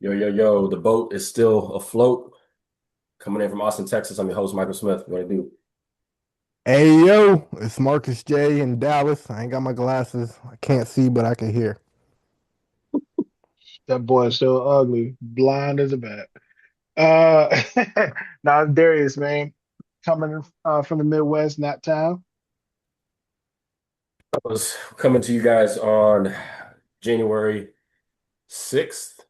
Yo, yo, yo, the boat is still afloat. Coming in from Austin, Texas. I'm your host, Michael Smith. What I do? Hey yo, it's Marcus J in Dallas. I ain't got my glasses. I can't see, but I can hear. That boy is so ugly, blind as a bat. Uh, now Darius, man, coming from the Midwest, not town. I was coming to you guys on January 6th.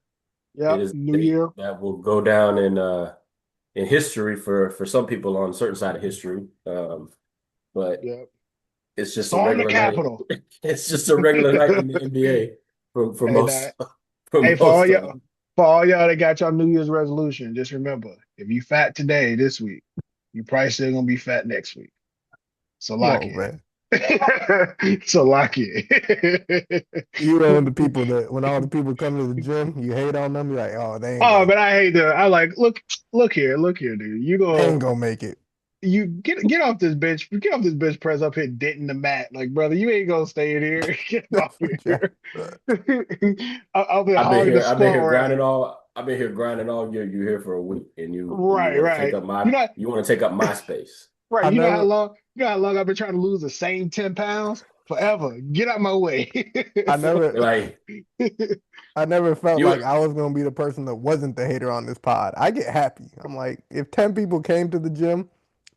It Yep, is a New date Year. that will go down in history for some people on a certain side of history. But Yep, it's just a storm the regular night. Capitol. It's just a regular night in the NBA for And most for hey, for all most of y'all, them. for all y'all that got your New Year's resolution, just remember, if you fat today, this week, you probably still gonna be fat next week. So Come lock on, in. man. So lock in. You know the people that when all the people come to the gym, you hate on them. You're like, oh, Oh, but I hate that. I like look here, dude. they ain't gonna make it. You get off this bench, get off this bench press up here denting the mat. Like, brother, you ain't gonna stay in here. Get off That's what you here. I've been I've been hogging the here. I've been squat here grinding rack. all. I've been here grinding all year. You're here for a week, and you Right, want to take right. up my You know, you want to take up my space. right. I never You know how long I've been trying to lose the same 10 pounds? Forever. Get out my way. I never Like I never felt you, like I was gonna be the person that wasn't the hater on this pod. I get happy. I'm like, if 10 people came to the gym,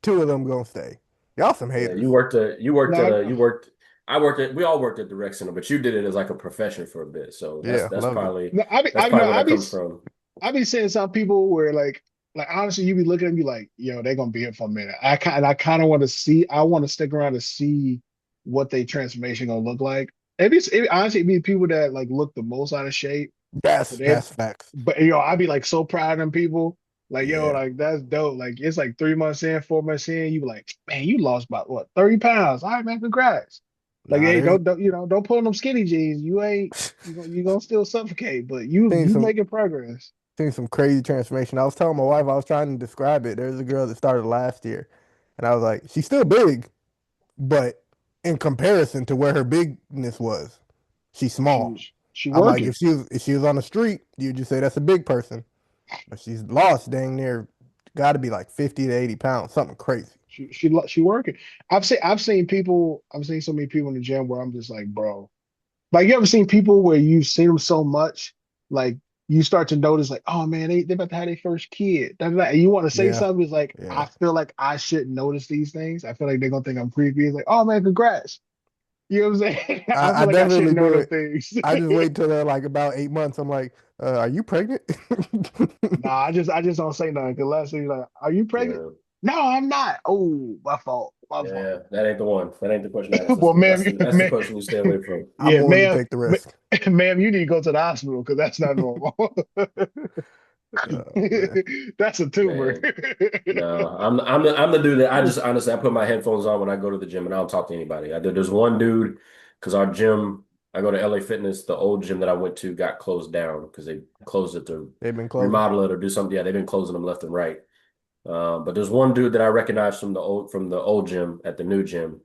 two of them gonna stay. Y'all some yeah, haters. you worked at No, a you worked. I worked at. We all worked at the rec center, but you did it as like a profession for a bit. So Yeah, loved it. no, I be, that's I no, probably where that comes from. I be seeing some people where like honestly, you be looking at me like, yo, they're gonna be here for a minute. I kind of want to see. I want to stick around to see what their transformation gonna look like. Honestly, it be people that like look the most out of shape, but That's facts. I be like so proud of them people. Like, yo, Yeah. like that's dope. Like it's like 3 months in, 4 months in, you be like, man, you lost about what 30 pounds. All right, man, congrats. Like, Nah, hey, there's don't put on them skinny jeans. You gonna still suffocate, but seen you some making progress. seen some crazy transformation. I was telling my wife, I was trying to describe it. There's a girl that started last year, and I was like, she's still big, but in comparison to where her bigness was, she's small. She I'm like, working. if she was on the street, you'd just say that's a big person. But she's lost dang near gotta be like 50 to 80 pounds, something crazy. She working. I've seen so many people in the gym where I'm just like, bro. Like you ever seen people where you've seen them so much, like you start to notice, like, oh man, they about to have their first kid. And you want to say Yeah, something, it's like, I yeah. feel like I shouldn't notice these things. I feel like they're gonna think I'm creepy. It's like, oh man, congrats. You know what I'm saying? I I feel like I definitely shouldn't know do those it. things. I just wait till they're like about 8 months. I'm like, are you pregnant? Nah, I just don't say nothing because last thing like, are you pregnant? Yeah, No, I'm not. Oh, my fault. My fault. yeah, that ain't the one. That ain't the question to ask. Well, ma'am, That's the question you stay away from. I'm yeah, willing to ma'am, take the risk. ma'am, you need to go to the hospital because that's not normal. Man. That's a tumor. Man, no, I'm the dude that I just honestly I put my headphones on when I go to the gym and I don't talk to anybody. There's one dude because our gym I go to LA Fitness. The old gym that I went to got closed down because they closed it to They've been closing. remodel it or do something. Yeah, they've been closing them left and right. But there's one dude that I recognize from the old gym at the new gym,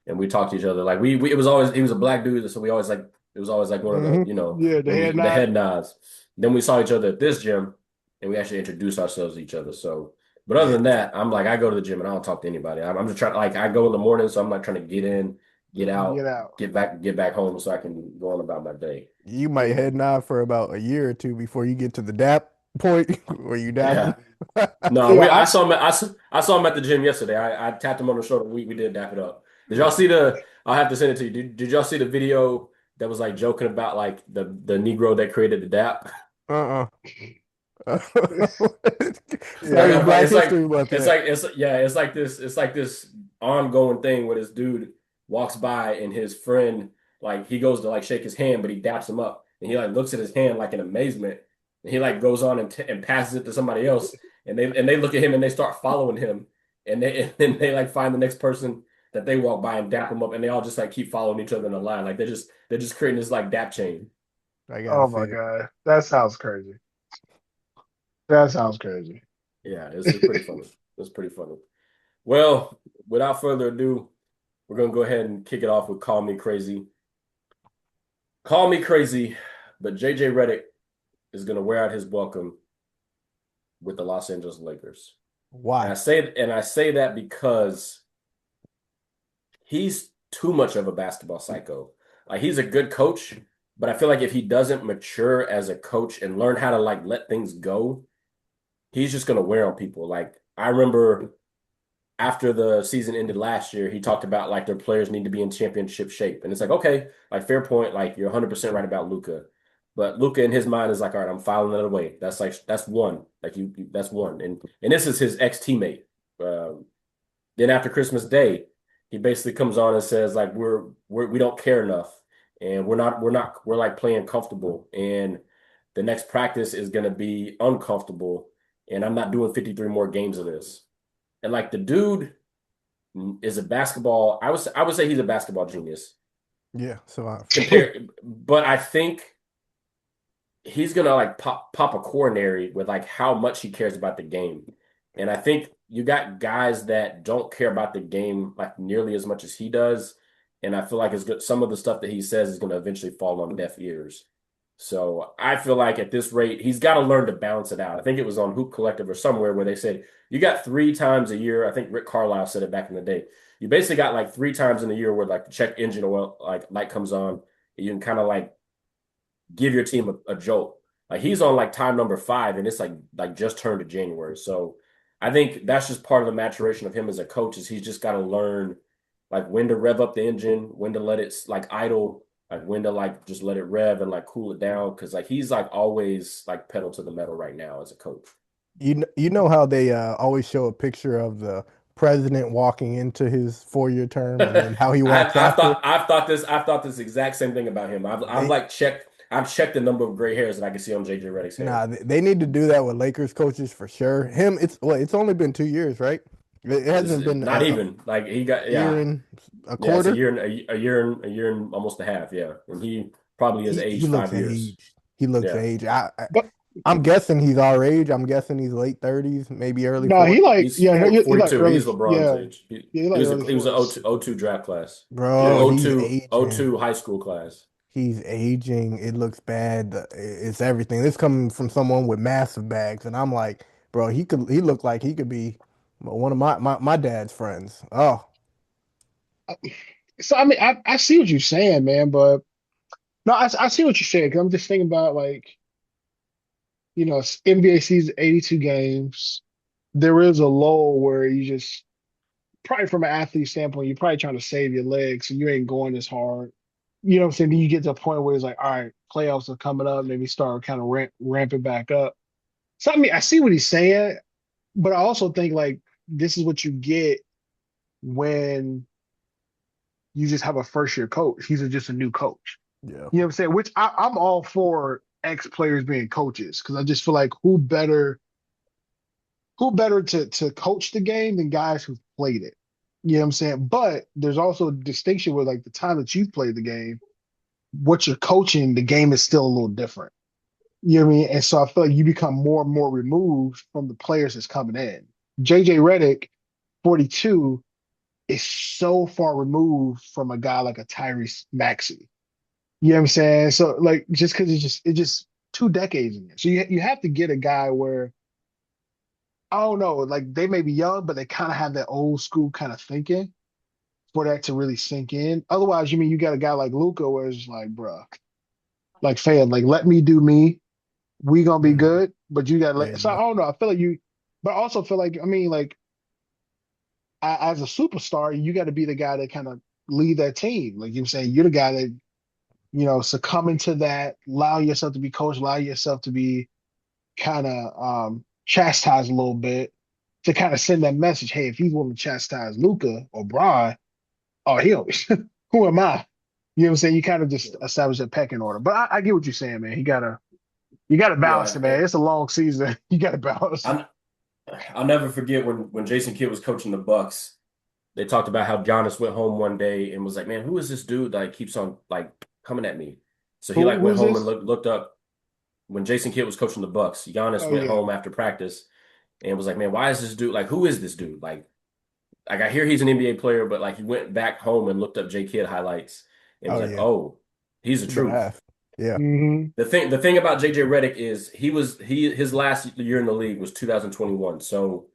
and we talked to each other like we it was always he was a black dude, so we always like it was always like one of the Hmm. Yeah, the when head we the nod. head nods. Then we saw each other at this gym, and we actually introduced ourselves to each other. So, but other Yeah. than that, I'm like I go to the gym and I don't talk to anybody. I'm just trying like I go in the morning, so I'm like trying to get in, get Get out, out. get back home, so I can go on about my day. You might Yeah. head nod for about a year or two before you get to the dap point where you dap them. Yeah. No, Yeah, I saw him. I saw him at the gym yesterday. I tapped him on the shoulder. We did dap it up. Did y'all Yeah. see the? I'll have to send it to you. Did y'all see the video that was like joking about like the Negro that created the dap? Uh-uh. yeah, I Study gotta find. Black History Month, man. It's yeah. It's like this ongoing thing where this dude walks by and his friend like he goes to like shake his hand, but he daps him up and he like looks at his hand like in amazement and he like goes on and passes it to somebody else and they look at him and they start following him and then they like find the next person that they walk by and dap them up and they all just like keep following each other in a line like they're just creating this like dap chain. I gotta oh see my it. God. That sounds crazy. That sounds crazy. Yeah, it's pretty funny. It's pretty funny. Well, without further ado, we're gonna go ahead and kick it off with Call Me Crazy. Call me crazy, but JJ Redick is going to wear out his welcome with the Los Angeles Lakers. And Why? I say that because he's too much of a basketball psycho. Like he's a good coach, but I feel like if he doesn't mature as a coach and learn how to like let things go, he's just gonna wear on people. Like I remember after the season ended last year, he talked about like their players need to be in championship shape. And it's like, okay, like fair point, like you're 100% right about Luka. But Luka in his mind is like, all right, I'm filing that away. That's one. Like that's one. And this is his ex-teammate. Then after Christmas Day, he basically comes on and says like we don't care enough, and we're like playing comfortable, and the next practice is gonna be uncomfortable, and I'm not doing 53 more games of this. And like the dude is a basketball. I would say he's a basketball genius. Yeah. So But I think he's gonna like pop a coronary with like how much he cares about the game. And I think you got guys that don't care about the game like nearly as much as he does. And I feel like it's good. Some of the stuff that he says is going to eventually fall on deaf ears. So I feel like at this rate, he's got to learn to balance it out. I think it was on Hoop Collective or somewhere where they said you got 3 times a year. I think Rick Carlisle said it back in the day. You basically got like 3 times in a year where like the check engine oil like light comes on. You can kind of like give your team a jolt. Like he's on like time number 5, and it's like just turned to January. So I think that's just part of the maturation of him as a coach is he's just got to learn like when to rev up the engine, when to let it like idle, like when to like just let it rev and like cool it down. Cause like he's like always like pedal to the metal right now as a coach. you know how they always show a picture of the president walking into his 4-year term and then how he walks after. I've thought this exact same thing about him. They I've checked the number of gray hairs that I can see on JJ Redick's head. Nah, they need to do that with Lakers coaches for sure. Him, it's only been 2 years, right? It It's hasn't been not even like he got year and a yeah, it's a quarter. year and a year and almost a half, yeah. And he probably is He aged looks 5 years. aged. He looks Yeah. aged. But I'm guessing he's our age. I'm guessing he's late 30s, maybe early no, he 40s. like He's yeah, he like 42. early He's LeBron's yeah, age. yeah, he like early He was a 40s. O two draft class. Bro, Or he's 02 aging. high school class. He's aging. It looks bad. It's everything. This coming from someone with massive bags, and I'm like, bro, he looked like he could be one of my dad's friends. Oh, So I mean, I see what you're saying, man, but no, I see what you're saying because I'm just thinking about like NBA season 82 games. There is a lull where you just probably from an athlete standpoint, you're probably trying to save your legs, so you ain't going as hard. You know what I'm saying? Then you get to a point where it's like, all right, playoffs are coming up, maybe start kind of ramping back up. So I mean, I see what he's saying, but I also think like this is what you get when you just have a first year coach. He's just a new coach. yeah. You know what I'm saying? Which I'm all for ex players being coaches because I just feel like who better to coach the game than guys who've played it. You know what I'm saying? But there's also a distinction with like the time that you've played the game, what you're coaching, the game is still a little different. You know what I mean? And so I feel like you become more and more removed from the players that's coming in. JJ Redick, 42, is so far removed from a guy like a Tyrese Maxey. You know what I'm saying? So like just because it's just 2 decades in there. So you have to get a guy where I don't know, like they may be young, but they kind of have that old school kind of thinking for that to really sink in. Otherwise, you mean you got a guy like Luca where it's just like, bruh, like fam, like let me do me. We gonna be Mhm. good, but you gotta There let. you So I go. don't know. I feel like you, but I also feel like I mean, like as a superstar, you got to be the guy that kind of lead that team. Like you're saying, you're the guy that succumbing to that, allow yourself to be coached, allow yourself to be kind of chastised a little bit to kind of send that message. Hey, if he's willing to chastise Luca or Bron, oh, he'll. Who am I? You know what I'm saying? You kind of just establish that pecking order. But I get what you're saying, man. You gotta balance Yeah. it, man. It's a long season. You gotta balance. I'm, I'll never forget when Jason Kidd was coaching the Bucks. They talked about how Giannis went home one day and was like, "Man, who is this dude that keeps on like coming at me?" So he like went Who's home and this? looked up when Jason Kidd was coaching the Bucks. Giannis Oh went yeah. home after practice and was like, "Man, why is this dude like who is this dude?" Like I hear he's an NBA player, but like he went back home and looked up J Kidd highlights and was Oh like, yeah. "Oh, he's the Good truth." ass. Yeah. Hmm. The thing about JJ Redick is his last year in the league was 2021. So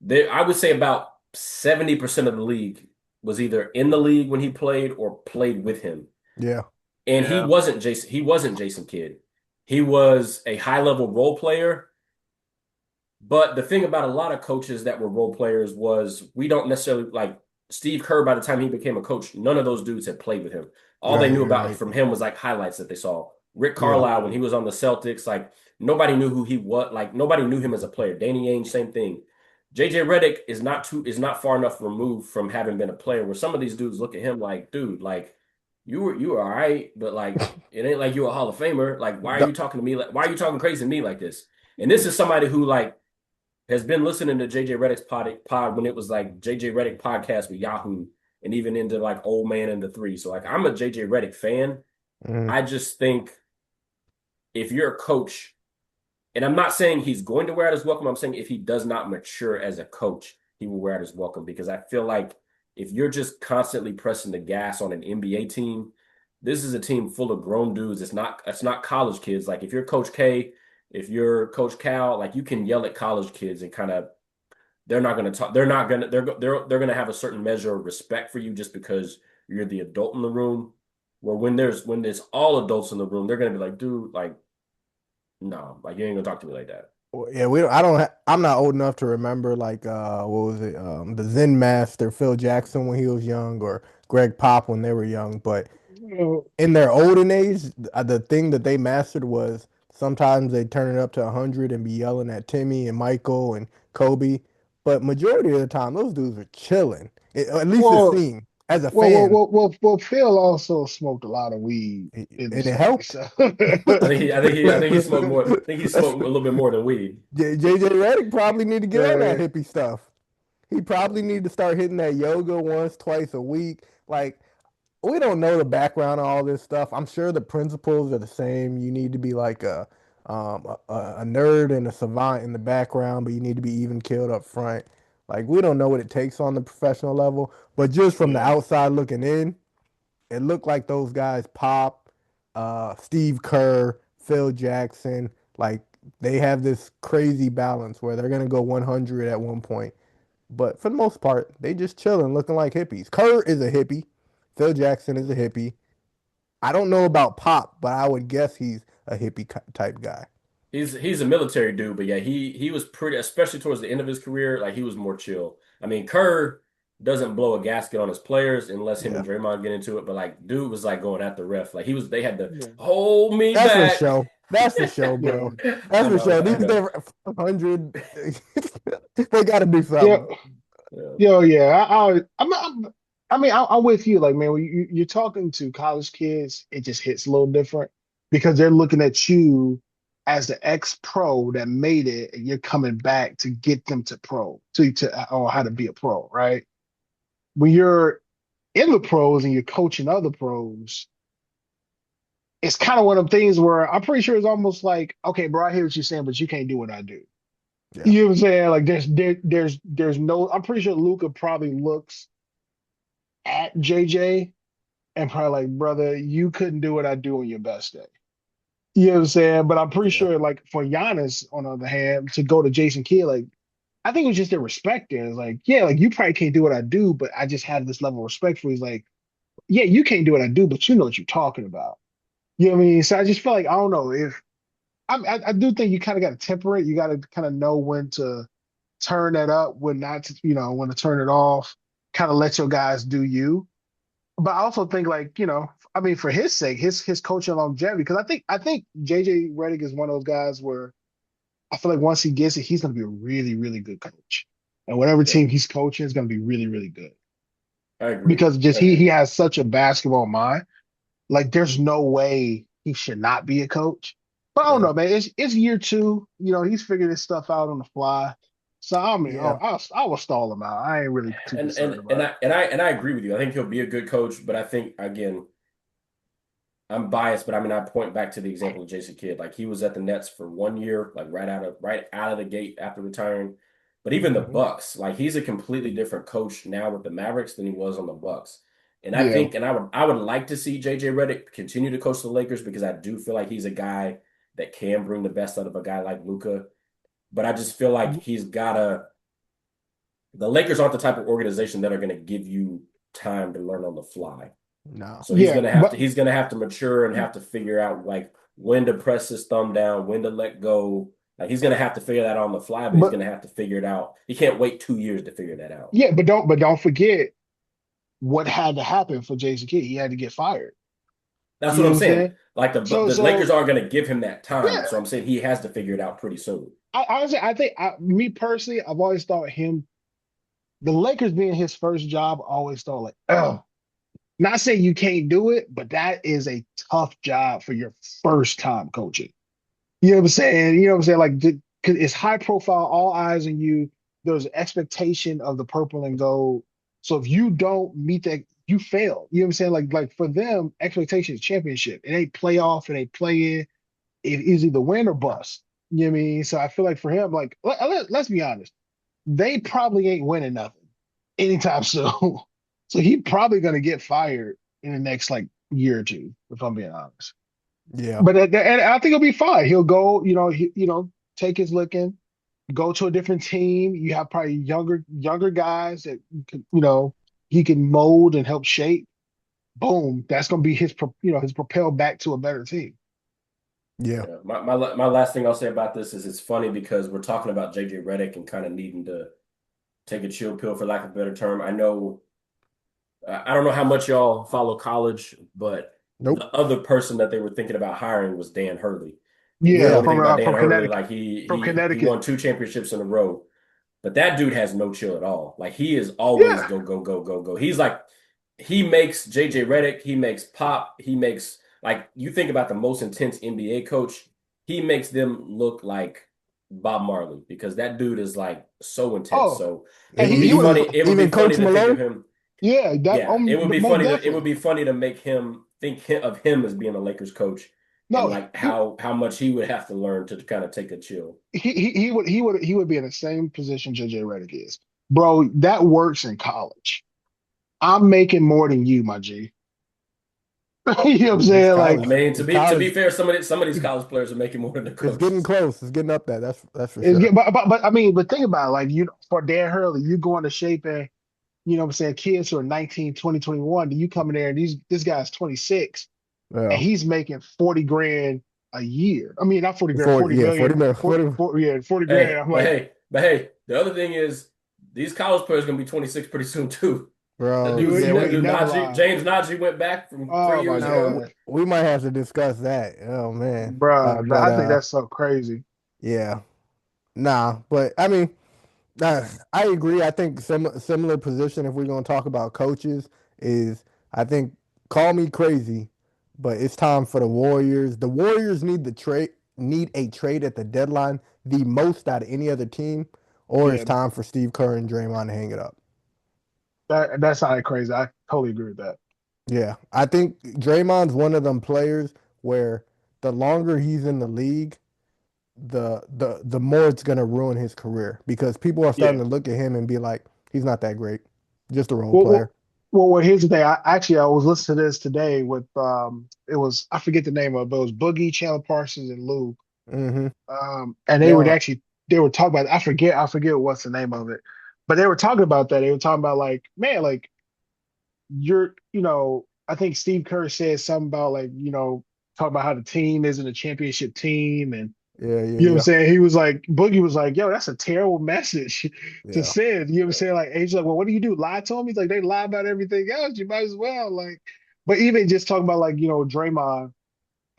there, I would say about 70% of the league was either in the league when he played or played with him. Yeah. And Yeah. He wasn't Jason Kidd. He was a high level role player. But the thing about a lot of coaches that were role players was we don't necessarily like Steve Kerr. By the time he became a coach, none of those dudes had played with him. All they Right. knew about Right. from him was like highlights that they saw. Rick Yeah. Carlisle, when he was on the Celtics, like nobody knew who he was. Like nobody knew him as a player. Danny Ainge, same thing. JJ Redick is not far enough removed from having been a player where some of these dudes look at him like, dude, like you were all right, but like it ain't like you're a Hall of Famer. Like why are The- you talking to me like why are you talking crazy to me like this? And this is somebody who like has been listening to JJ Redick's pod when it was like JJ Redick podcast with Yahoo and even into like Old Man and the Three. So like I'm a JJ Redick fan. Mhm. I just think if you're a coach, and I'm not saying he's going to wear out his welcome, I'm saying if he does not mature as a coach, he will wear out his welcome because I feel like if you're just constantly pressing the gas on an NBA team, this is a team full of grown dudes. It's not college kids. Like if you're Coach K, if you're Coach Cal, like you can yell at college kids and kind of they're not going to talk. They're going to have a certain measure of respect for you just because you're the adult in the room. Where when there's all adults in the room, they're going to be like, dude, like, no, like you ain't gonna talk to me like that. Well, yeah, we don't, I don't I'm not old enough to remember like what was it? The Zen Master Phil Jackson when he was young or Greg Pop when they were young, but You in their olden age, the thing that they mastered was sometimes they turn it up to 100 and be yelling at Timmy and Michael and Kobe, but majority of the time those dudes are chilling. At least it well, seemed as a fan, Phil also smoked a lot of weed in and his it day, helped. so I think he smoked more. I think he smoked a little bit more than weed. JJ Redick probably need to get on that man. hippie stuff. He probably need to start hitting that yoga once, twice a week. Like we don't know the background of all this stuff. I'm sure the principles are the same. You need to be like a nerd and a savant in the background, but you need to be even killed up front. Like we don't know what it takes on the professional level, but just from the Yeah. outside looking in, it looked like those guys Pop, Steve Kerr, Phil Jackson, like they have this crazy balance where they're gonna go 100 at one point. But for the most part, they just chilling, looking like hippies. Kerr is a hippie. Phil Jackson is a hippie. I don't know about Pop, but I would guess he's a hippie type guy. He's a military dude, but yeah, he was pretty, especially towards the end of his career, like he was more chill. I mean, Kerr doesn't blow a gasket on his players unless him Yeah, and Draymond get into it. But like, dude was like going at the ref, like they had to Yeah. hold me that's for back. show. That's for show, Yeah. bro. That's for show. I These know. days, 100, they got to do Yeah. something. Yeah. Yo, yeah. I mean, I'm with you. Like, man, when you're talking to college kids, it just hits a little different because they're looking at you as the ex-pro that made it, and you're coming back to get them to pro, to or how to be a pro, right? When you're in the pros and you're coaching other pros, it's kind of one of them things where I'm pretty sure it's almost like, okay, bro, I hear what you're saying, but you can't do what I do. Yeah, You know what I'm saying? Like, there's no. I'm pretty sure Luca probably looks at JJ and probably like, brother, you couldn't do what I do on your best day. You know what I'm saying? But I'm pretty yeah, sure, like, for Giannis, on the other hand, to go to Jason Kidd, like, I think it was just their respect there. It's like, yeah, like, you probably can't do what I do, but I just have this level of respect for you. He's like, yeah, you can't do what I do, but you know what you're talking about. You know what I mean? So I just feel like, I don't know if I do think you kind of got to temper it. You got to kind of know when to turn that up, when not to, when to turn it off, kind of let your guys do you. But I also think like, I mean, for his sake, his coaching longevity, because I think JJ Redick is one of those guys where I feel like once he gets it, he's gonna be a really, really good coach. And whatever Yeah, team he's coaching is gonna be really, really good. I agree. Because just I he agree. has such a basketball mind. Like there's no way he should not be a coach. But I don't yeah, know, man. It's year two. He's figuring this stuff out on the fly. So I mean, yeah. I will stall him out. I ain't really too And concerned and and about it. I agree with you. I think he'll be a good coach, but I think again, I'm biased, but I mean, I point back to the example of Jason Kidd. Like he was at the Nets for 1 year, like right out of the gate after retiring. But even the Hmm. Bucks, like he's a completely different coach now with the Mavericks than he was on the Bucks. And I Yeah. think, and I would like to see JJ Redick continue to coach the Lakers because I do feel like he's a guy that can bring the best out of a guy like Luka. But I just feel like he's gotta. The Lakers aren't the type of organization that are going to give you time to learn on the fly. No. So he's Yeah. gonna have to But he's gonna have to mature and have to figure out like when to press his thumb down, when to let go. Like he's gonna have to figure that out on the fly, but he's but gonna have to figure it out. He can't wait 2 years to figure that out. yeah, but don't forget what had to happen for Jason Kidd. He had to get fired. That's You what know I'm what I'm saying. saying? Like So the Lakers so aren't gonna give him that time. yeah. So I'm saying he has to figure it out pretty soon. I think me personally, I've always thought him the Lakers being his first job, I always thought like, oh, not saying you can't do it, but that is a tough job for your first time coaching. You know what I'm saying? You know what I'm saying? Like, because it's high profile, all eyes on you. There's an expectation of the purple and gold. So if you don't meet that, you fail. You know what I'm saying? Like for them, expectation is championship. It ain't playoff. It ain't play in. It is either win or bust. You know what I mean? So I feel like for him, like let's be honest, they probably ain't winning nothing anytime soon. So he probably gonna get fired in the next like year or two, if I'm being honest. Yeah. But and I think he'll be fine. He'll go, take his licking, go to a different team. You have probably younger guys that he can mold and help shape. Boom, that's gonna be his propel back to a better team. Yeah. Yeah. My last thing I'll say about this is it's funny because we're talking about JJ Redick and kind of needing to take a chill pill for lack of a better term. I don't know how much y'all follow college, but the Nope. other person that they were thinking about hiring was Dan Hurley. And if you know Yeah, Yeah. anything about Dan from Hurley, Connecticut, like he from he Connecticut. won 2 championships in a row. But that dude has no chill at all. Like he is always Yeah. go, go, go, go, go. He's like he makes JJ Redick, he makes Pop, he makes like you think about the most intense NBA coach, he makes them look like Bob Marley because that dude is like so intense. Oh, So it and would he be he was funny. Even It would be even funny Coach to think of Malone. him. yeah, that Yeah, it would be most funny it would definitely. be funny to make him of him as being a Lakers coach and No, like how much he would have to learn to kind of take a chill. he would be in the same position JJ Redick is. Bro, that works in college. I'm making more than you, my G. You know what I'm It's saying? I college. Like mean, It's to be college. fair, some of these college players are making more than the It's getting coaches. close. It's getting up there. That's for it's sure. get, but I mean, but think about it, like for Dan Hurley, you going to shaping, you know what I'm saying, kids who are 19, 20, 21, you come in there and this guy's 26 and Yeah. he's making 40 grand a year. I mean, not 40 grand, 40, 40 yeah, 40 million, million, 40, 40, 40 yeah, 40 grand. I'm like, The other thing is these college players are gonna be 26 pretty soon too. That bro. dude, you Yeah, see that you we dude never Najee, lie. James Najee went back from three Oh my years no, ago. God. we might have to discuss that. Oh man. Bruh, But I think that's so crazy. yeah. Nah, but I mean, I agree. I think similar position if we're going to talk about coaches is I think call me crazy, but it's time for the Warriors. The Warriors need a trade at the deadline the most out of any other team, or it's Yeah, time for Steve Kerr and Draymond to hang it up. that sounded crazy. I totally agree with that. Yeah, I think Draymond's one of them players where the longer he's in the league, the more it's gonna ruin his career because people are Yeah. starting to look at him and be like, he's not that great, just a role Well, player. well, well, here's the thing. I was listening to this today with it was I forget the name of it, but it was Boogie, Chandler Parsons, and Lou. Hmm. And They they were talking about I forget what's the name of it, but they were talking about that. They were talking about like, man, like I think Steve Kerr said something about like, talking about how the team isn't a championship team and yeah, you know what I'm yeah, saying? He was like, Boogie was like, yo, that's a terrible message to yeah, send. You know what I'm saying? Like, he's like, well, what do you do? Lie to him? He's like, they lie about everything else. You might as well. Like, but even just talking about like, Draymond,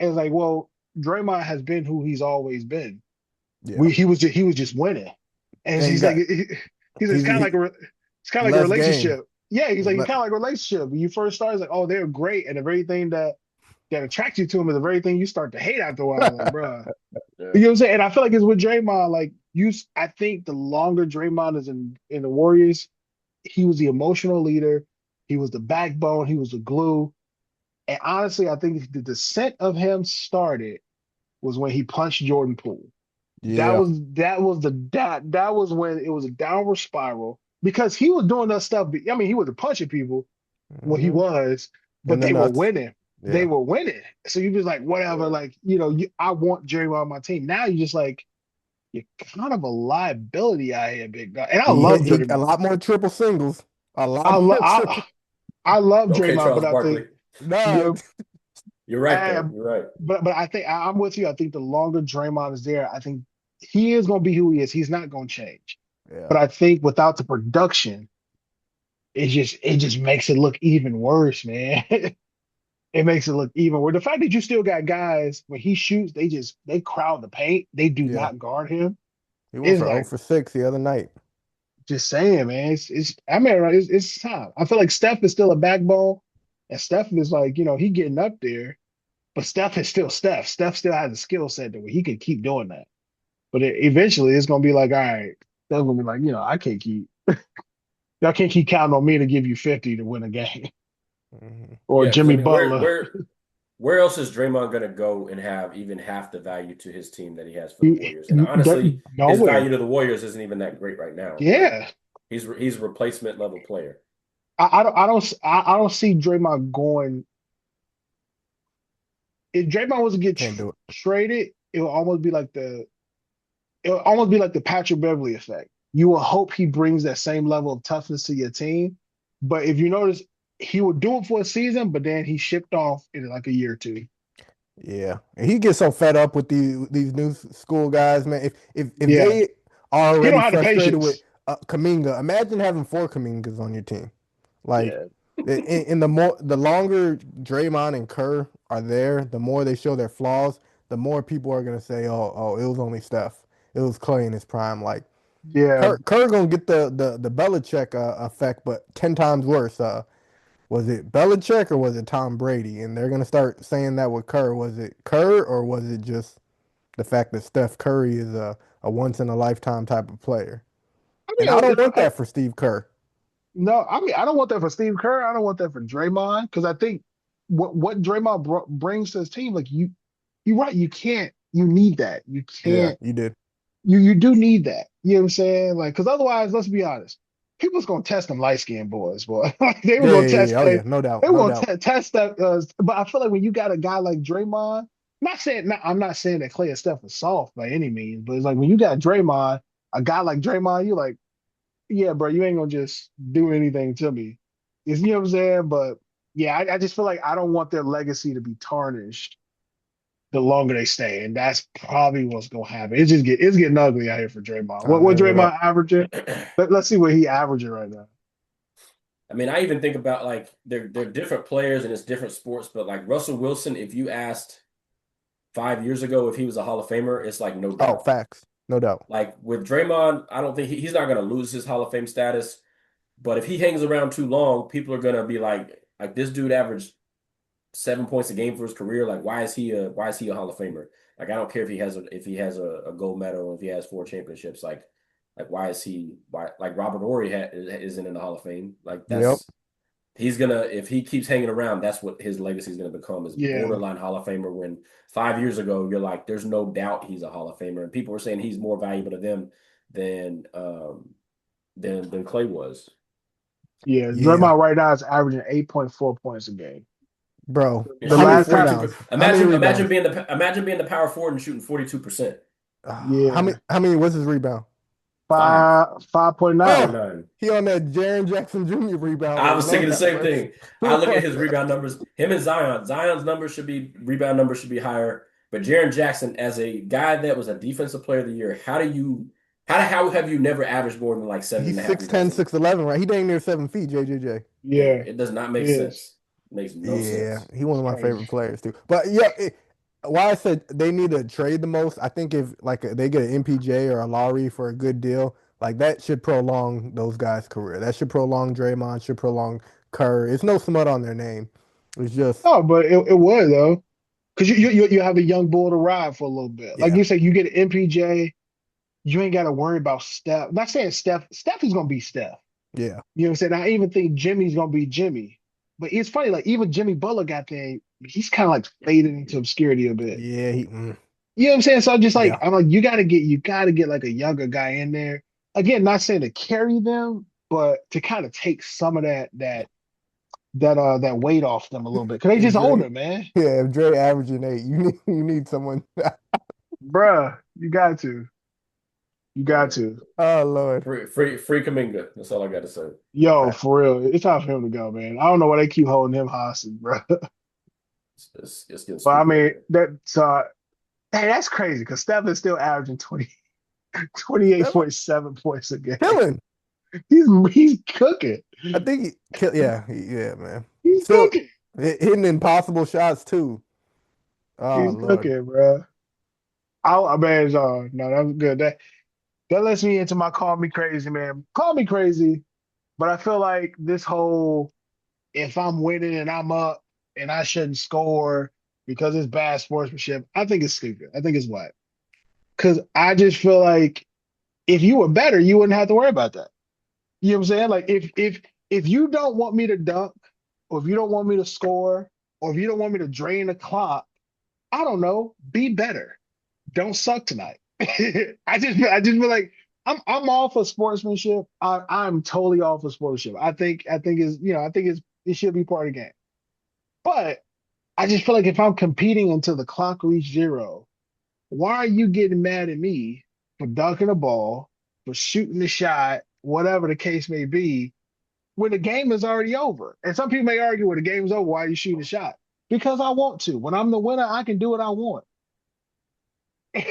and it's like, well, Draymond has been who he's always been. yeah. He was just winning. And And you he's like, got it's kind of he it's kind of like a less game. relationship. Yeah, he's like, it's Le- kind of like a relationship. When you first start, it's like, oh, they're great. And the very thing that attracts you to him is the very thing you start to hate after a while. Like, bruh. Yeah. You know what I'm saying? And I feel like it's with Draymond. Like I think the longer Draymond is in the Warriors, he was the emotional leader. He was the backbone. He was the glue. And honestly, I think the descent of him started was when he punched Jordan Poole. That Yeah, was that was that was when it was a downward spiral because he was doing that stuff. I mean, he was punching people, what he Hmm. was, but And the they were nuts. winning. They Yeah. were winning. So you was like, whatever, Yeah. like, I want Draymond on my team. Now you just like, you're kind of a liability out here, big guy. And I He love hit he, a Draymond. lot more triple singles. A lot I love more triple. I love Okay, Draymond, Charles but I think Barkley. Nah. yeah, You're right though. um, You're right. but I think I'm with you. I think the longer Draymond is there, I think he is going to be who he is. He's not going to change. Yeah. But I think without the production, it just makes it look even worse, man. It makes it look even worse. The fact that you still got guys when he shoots, they crowd the paint. They do Yeah. not guard him. He went It's for 0 like for 6 the other night. just saying, man. It's I mean, right, it's time. I feel like Steph is still a backbone, and Steph is like, he getting up there, but Steph is still Steph. Steph still has a skill set that where he can keep doing that. But eventually it's gonna be like, all right, Steph's gonna be like, I can't keep y'all can't keep counting on me to give you 50 to win a game. Hmm. Or Yeah, because I Jimmy mean, where Butler. where else is Draymond gonna go and have even half the value to his team that he has for the Warriors? And honestly, his value Nowhere. to the Warriors isn't even that great right now. Like Yeah. he's a replacement level player. I don't see Draymond going. If Draymond was to get Can't do it. traded, it will almost be like the Patrick Beverly effect. You will hope he brings that same level of toughness to your team. But if you notice, he would do it for a season, but then he shipped off in like a year or two. Yeah, and he gets so fed up with these new school guys, man. If Yeah. they are He don't already have the frustrated with patience. Kaminga, imagine having 4 Kamingas on your team. Like, Yeah. in the longer Draymond and Kerr are there, the more they show their flaws, the more people are gonna say, oh, it was only Steph, it was Clay in his prime. Like, Yeah. Kerr gonna get the Belichick effect, but 10 times worse. Was it Belichick or was it Tom Brady? And they're gonna start saying that with Kerr. Was it Kerr or was it just the fact that Steph Curry is a once in a lifetime type of player? I And I mean, don't want that for Steve Kerr. no, I mean, I don't want that for Steve Kerr. I don't want that for Draymond because I think what Draymond brings to his team, like you're right. You need that. You Yeah, can't. you did. You do need that. You know what I'm saying? Like, because otherwise, let's be honest, people's gonna test them light skinned boys, boy. Like they were Yeah, gonna yeah, yeah, test yeah. Oh they yeah, no doubt, they were no gonna doubt. test that. But I feel like when you got a guy like Draymond, I'm not saying that Clay and Steph is soft by any means, but it's like when you got Draymond, a guy like Draymond, you're like, yeah, bro, you ain't gonna just do anything to me. You know what I'm saying? But yeah, I just feel like I don't want their legacy to be tarnished the longer they stay, and that's probably what's gonna happen. It's getting ugly out here for Draymond. What Time to what hang it up. Draymond averaging? Let's see what he averaging right now. I mean, I even think about like they're different players and it's different sports, but like Russell Wilson, if you asked 5 years ago if he was a Hall of Famer, it's like no Oh, doubt. facts, no doubt. Like with Draymond, I don't think he's not going to lose his Hall of Fame status. But if he hangs around too long, people are going to be like this dude averaged 7 points a game for his career. Like why is he a Hall of Famer? Like I don't care if he has a gold medal, if he has 4 championships. Like why like Robert Horry isn't in the Hall of Fame. Like Yep. he's gonna if he keeps hanging around, that's what his legacy is gonna become is Yeah, borderline Hall of Famer. When 5 years ago you're like, there's no doubt he's a Hall of Famer, and people were saying he's more valuable to them than Clay was. yeah. Yeah, Draymond right now is averaging 8.4 points a game. bro. You're The How many shooting last time, 42. rebounds? How many Imagine rebounds? imagine being the power forward and shooting 42%. How many? yeah, How many? What's his rebound? Five. 5.9. Oh, 5.9. he on that Jaron Jackson Jr. rebound. I I was love thinking the that same verse. thing. I look at his rebound numbers. Him and Zion. Zion's numbers rebound numbers should be higher. But Jaren Jackson, as a guy that was a defensive player of the year, how have you never averaged more than like seven He's and a half 6'10", rebounds a game? 6'11", right? He dang near 7 feet, JJJ. Yeah, Yeah, it does not it make is. sense. It makes no Yeah, sense. he one It's of my crazy. favorite players too. But yeah, why I said they need to trade the most, I think if like they get an MPJ or a Lowry for a good deal, like that should prolong those guys' career. That should prolong Draymond, should prolong Kerr. It's no smut on their name. It's just Oh, but it would though, because you have a young bull to ride for a little bit. Like yeah, you say, you get an MPJ, you ain't got to worry about Steph. Not saying Steph. Steph is gonna be Steph. yeah, You know what I'm saying? I even think Jimmy's gonna be Jimmy. But it's funny, like even Jimmy Butler got there, he's kind of like faded into obscurity a bit. yeah. You know what I'm saying? So Yeah, I'm like, you gotta get like a younger guy in there. Again, not saying to carry them, but to kind of take some of that that weight off them a little bit because they If just Dre, older, man. yeah, if Dre averaging 8, you need someone. Bruh, you got to. You got Man. to. Oh Lord. Free Kaminga. That's all I got to say. Yo, for real. It's time for him to go, man. I don't know why they keep holding him hostage, bro. It's getting But I stupid over mean, there. hey, that's crazy because Steph is still averaging 28.7 points a game. Killing. He's cooking. I think yeah, man. He's Still cooking. hitting impossible shots too. Oh He's Lord. cooking, bro. I man, no, that was good. That lets me into my call me crazy, man. Call me crazy, but I feel like this whole if I'm winning and I'm up and I shouldn't score because it's bad sportsmanship, I think it's stupid. I think it's whack. Because I just feel like if you were better, you wouldn't have to worry about that. You know what I'm saying? Like if you don't want me to dunk, or if you don't want me to score, or if you don't want me to drain the clock, I don't know, be better. Don't suck tonight. I just feel like I'm all for sportsmanship. I'm totally all for sportsmanship. I think is I think it should be part of the game. But I just feel like if I'm competing until the clock reaches zero, why are you getting mad at me for dunking a ball, for shooting the shot, whatever the case may be, when the game is already over? And some people may argue, well, the game's over, why are you shooting a shot? Because I want to. When I'm the winner, I can do what I want.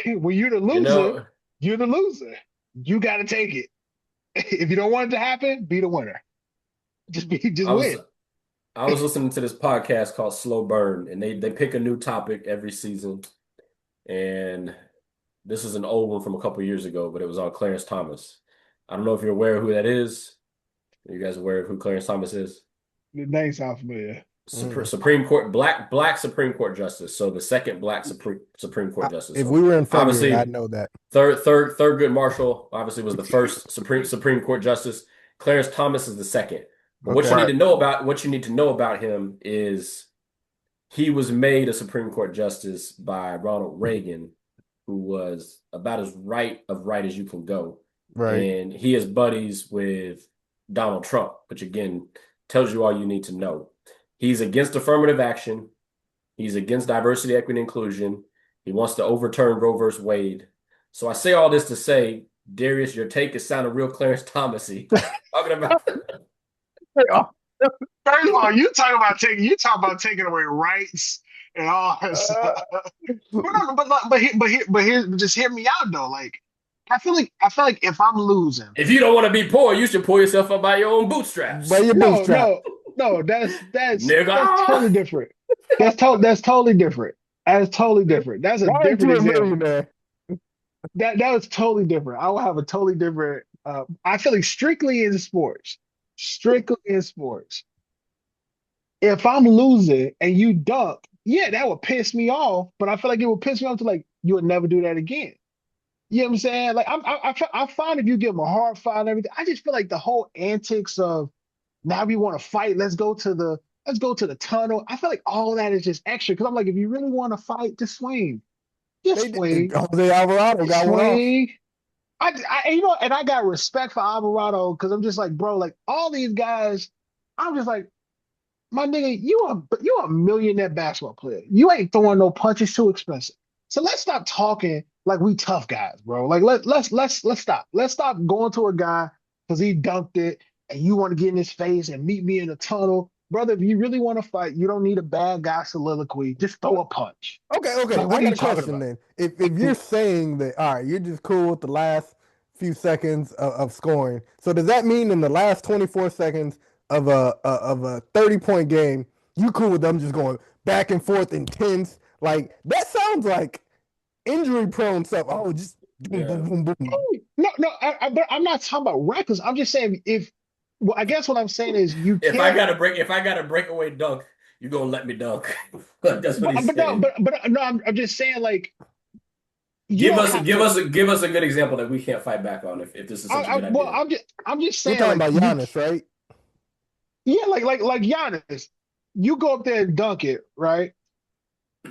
When You know, you're the loser. You got to take it. If you don't want it to happen, be the winner. Just I was win. I was listening to this podcast called Slow Burn, and they pick a new topic every season. And this is an old one from a couple years ago, but it was on Clarence Thomas. I don't know if you're aware of who that is. Are you guys aware of who Clarence Thomas is? The name sounds familiar. Mm. Supreme Court black Supreme Court justice. So the second black Supreme Court justice. If So we were in February, I'd obviously know that. Thurgood Marshall obviously was the first Supreme Court justice. Clarence Thomas is the second. But Okay. what you need to know about him is he was made a Supreme Court justice by Ronald Reagan, who was about as right as you can go. Right. And he is buddies with Donald Trump, which again tells you all you need to know. He's against affirmative action. He's against diversity, equity, inclusion. He wants to overturn Roe versus Wade. So I say all this to say, Darius, your take is sounding real Clarence Thomasy. Talking about First of all, you talk about taking away rights and all that stuff. Just hear me out though. Like I feel like if I'm losing, if you don't want to be poor, you should pull yourself up by your own bootstraps. By your no, bootstrap. no, that's Nigga. totally different. That's totally different. That's totally different. That's a Why ain't different you a example. millionaire? That was totally different. I will have a totally different. I feel like strictly in sports, if I'm losing and you dunk, yeah, that would piss me off. But I feel like it would piss me off to like you would never do that again. You know what I'm saying? Like I'm fine if you give them a hard foul and everything. I just feel like the whole antics of now we want to fight. Let's go to the tunnel. I feel like all that is just extra because I'm like, if you really want to fight, just swing, just They did. swing, Jose Alvarado just got one off. swing. And I got respect for Alvarado because I'm just like, bro, like all these guys, I'm just like, my nigga, you a millionaire basketball player. You ain't throwing no punches too expensive. So let's stop talking like we tough guys, bro. Like let's stop. Let's stop going to a guy because he dunked it and you want to get in his face and meet me in the tunnel. Brother, if you really want to fight, you don't need a bad guy soliloquy. Just throw a punch. Okay. Like, I what are got you a talking question about? then. If you're saying that, all right, you're just cool with the last few seconds of scoring. So does that mean in the last 24 seconds of a 30-point game, you cool with them just going back and forth intense? Like that sounds like injury prone stuff. Oh, just boom, Yeah. boom, boom, boom. No, but I'm not talking about reckless. I'm just saying well, I guess what I'm saying is you If I can't. got a breakaway dunk, you gonna let me dunk. That's what he's No, saying. but no, I'm just saying like you Give don't us have to. give us a good example that we can't fight back on if this is such a good Well, idea. I'm just We're saying talking like about Giannis, right? yeah, like Giannis, you go up there and dunk it, right?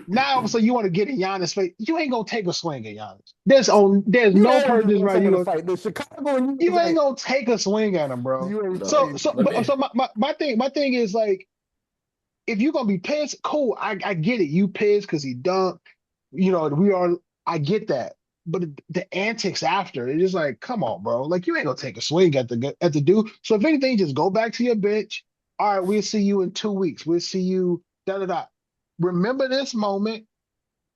Now, so you want to get in Giannis' face, you ain't gonna take a swing at Giannis. There's You no always purchase want right. someone to fight. The Chicago and you was You ain't like, gonna take a swing at him, bro. you ain't No, So crazy. so let but me so my thing is like if you're gonna be pissed, cool. I get it. You pissed because he dunked. You know, we are. I get that. But the antics after, it's just like, come on, bro. Like you ain't gonna take a swing at the dude. So if anything, just go back to your bench. All right, we'll see you in 2 weeks. We'll see you. Da da da. Remember this moment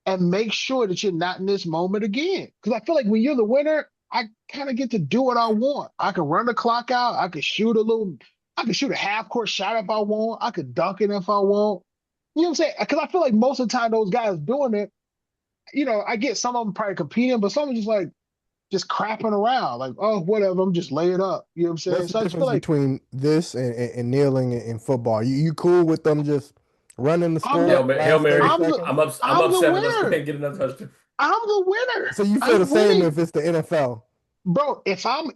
and make sure that you're not in this moment again. Because I feel like when you're the winner, I kind of get to do what I want. I can run the clock out. I could shoot a half court shot if I want. I could dunk it if I want. You know what I'm saying? Because I feel like most of the time those guys doing it, I get some of them probably competing, but some are just like just crapping around. Like, oh, whatever, I'm just lay it up. You know what I'm saying? That's So the I just feel difference like between this and kneeling in football. You cool with them just running the I'm score the Hail last 30 Mary. I'm the seconds? I'm I'm up the 7. Let's go ahead winner. and get another touchdown. I'm the winner. So you feel the I'm same winning. if it's the NFL? Bro, if I'm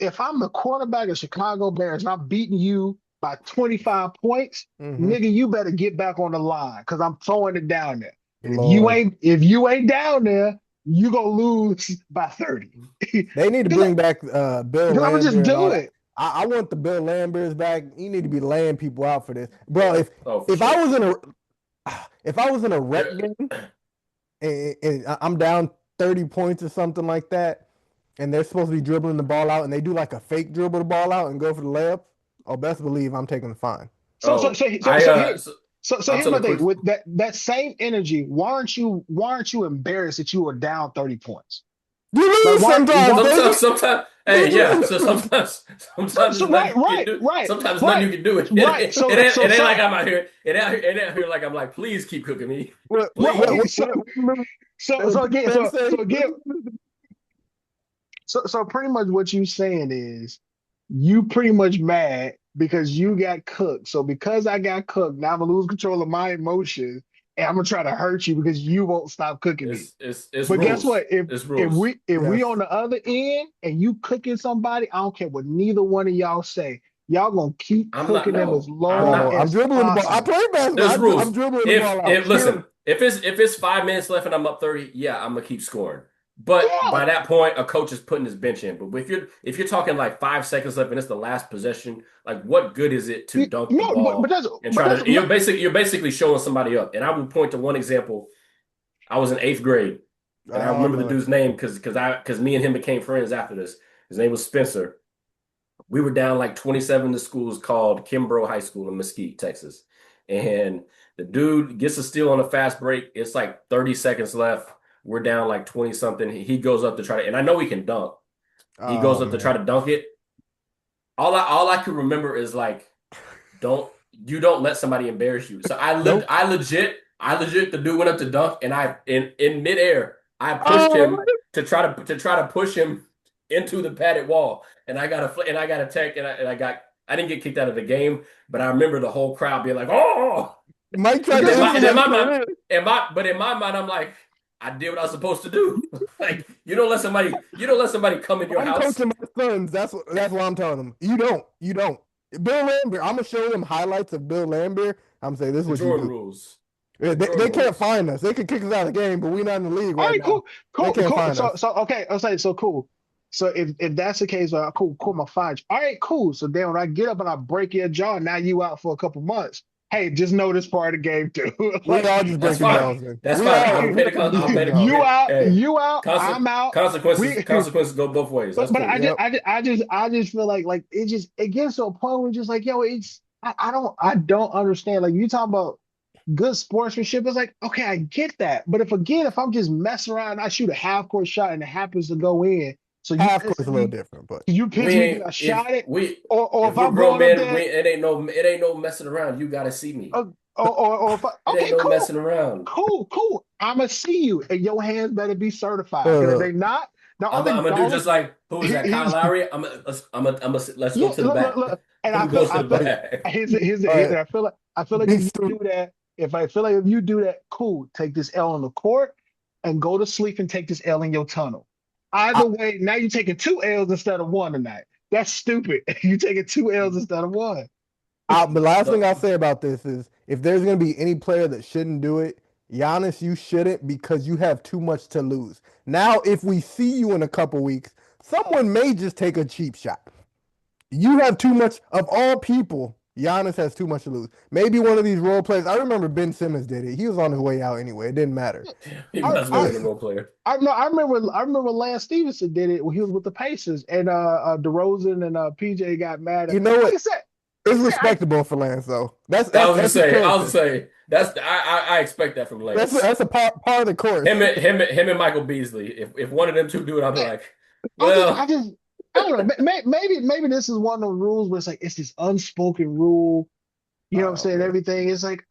the quarterback of Chicago Bears and I'm beating you by 25 points, Mm-hmm. nigga, you better get back on the line because I'm throwing it down there. And Lord. if you ain't down there, you gonna lose by 30. They need to Because bring back Bill I'm gonna just Lambert and all do that. it. I want the Bill Lamberts back. You need to be laying people out for this, bro. If Oh, for if I sure. was in a if I was in a rec There- game and I'm down 30 points or something like that, and they're supposed to be dribbling the ball out, and they do like a fake dribble the ball out and go for the layup, oh, best believe I'm taking the fine. So so Oh, so so, I so here so so I'll here's tell my a thing. quick. With that same energy, why aren't you embarrassed that you were down 30 points? You Like lose sometimes, baby. Sometimes. You Hey, yeah. lose So sometimes. sometimes So there's nothing right, you can right, do. right, Sometimes there's nothing right, you can do. right. It ain't like I'm out here. It ain't out here like I'm like, please keep cooking me, Right. please. Remember So the again, man so say? so again, so pretty much what you saying is you pretty much mad because you got cooked. So because I got cooked, now I'm gonna lose control of my emotions and I'm gonna try to hurt you because you won't stop cooking me. It's But guess rules. what? If It's if rules. we if we Yes. on the other end and you cooking somebody, I don't care what neither one of y'all say. Y'all gonna keep I'm not. cooking them as No, I'm long Bro, not. I'm as dribbling the ball. I possible. play There's basketball. I'm rules. dribbling the ball out. If listen, if it's 5 minutes left and I'm up 30, yeah, I'm gonna keep scoring. But Yeah, by that point, a coach is putting his bench in. But if you're talking like 5 seconds left and it's the last possession, like what good is it to dunk the no, but ball that's and but try that's to you're basically showing somebody up. And I will point to one example. I was in 8th grade, and I Oh remember the Lord. dude's name because me and him became friends after this. His name was Spencer. We were down like 27 to schools called Kimbrough High School in Mesquite, Texas. And the dude gets a steal on a fast break. It's like 30 seconds left. We're down like 20 something. He goes up to try to, and I know he can dunk. He goes Oh up to try man. to dunk it. All I can remember is like, don't let somebody embarrass you. So Nope. I legit the dude went up to dunk and I in midair, I pushed Oh, him to try to push him into the padded wall. And I got a tech I didn't get kicked out of the game, but I remember the whole crowd being like, "Oh!" Mike but tried And to guess what? insulate you. in my mind, I'm like, I did what I was supposed to do. Like you don't let somebody come in your I'm house. coaching my sons. That's what I'm telling them. You don't. You don't. Bill Lambert. I'm gonna show them highlights of Bill Lambert. I'm saying this is The what you Jordan do. rules. They, The Jordan they can't rules. find us. They can kick us out of the game, but we're not in the league All right right, now. cool, They cool, can't cool. find So, us. so okay, I'll say so cool. So if that's the case, cool, cool, my fine. All right, cool. So then when I get up and I break your jaw, now you out for a couple months. Hey, just know this part of the game too. We Like, all just That's breaking fine. jaws. Then That's we fine. all I will we pay the all I'll pay breaking the jaws. hey, you out, I'm out. We, consequences go both ways. That's but cool. Yep. I just feel like it gets to a point where just like yo, I don't understand. Like you talk about good sportsmanship. It's like, okay, I get that. But if I'm just messing around, I shoot a half court shot and it happens to go in. So Half course a little different, but you We piss me ain't because I shot it, we or if if we're I'm grown going up men, there, it ain't no messing around. You gotta see me. or or if It ain't okay, no cool, messing around. cool. I'ma see you, and your hands better be certified. Because if they not, I'm gonna the do only just like who is that? Kyle here's Lowry. let's go yeah, to the back. look, and Let I me go feel to the back. and I feel like be if you stupid. do that, if you do that, cool, take this L on the court and go to sleep and take this L in your tunnel. I, Either way, now you're taking two L's instead of one tonight. That's stupid. You taking two L's instead of one. the last thing So I'll say about this is if there's gonna be any player that shouldn't do it, Giannis, you shouldn't because you have too much to lose. Now, if we see you in a couple weeks, someone may just take a cheap shot. You have too much of all people Giannis has too much to lose. Maybe one of these role players. I remember Ben Simmons did it. He was on his way out anyway. It didn't matter. He I, might as well I, have been a role player. I remember Lance Stevenson did it when he was with the Pacers, and DeRozan and PJ got mad You at. know Like what? I said, It's I said, respectable for Lance though. That's I that's was just that's his saying. I was character. just saying. I expect that from Lance. That's a part of the course. Him and Michael Beasley. If one of them two do it, I'll be like, I just, I well, just, I don't know. Maybe this is one of those rules where it's this unspoken rule. You know what I'm oh saying? man. Everything is like,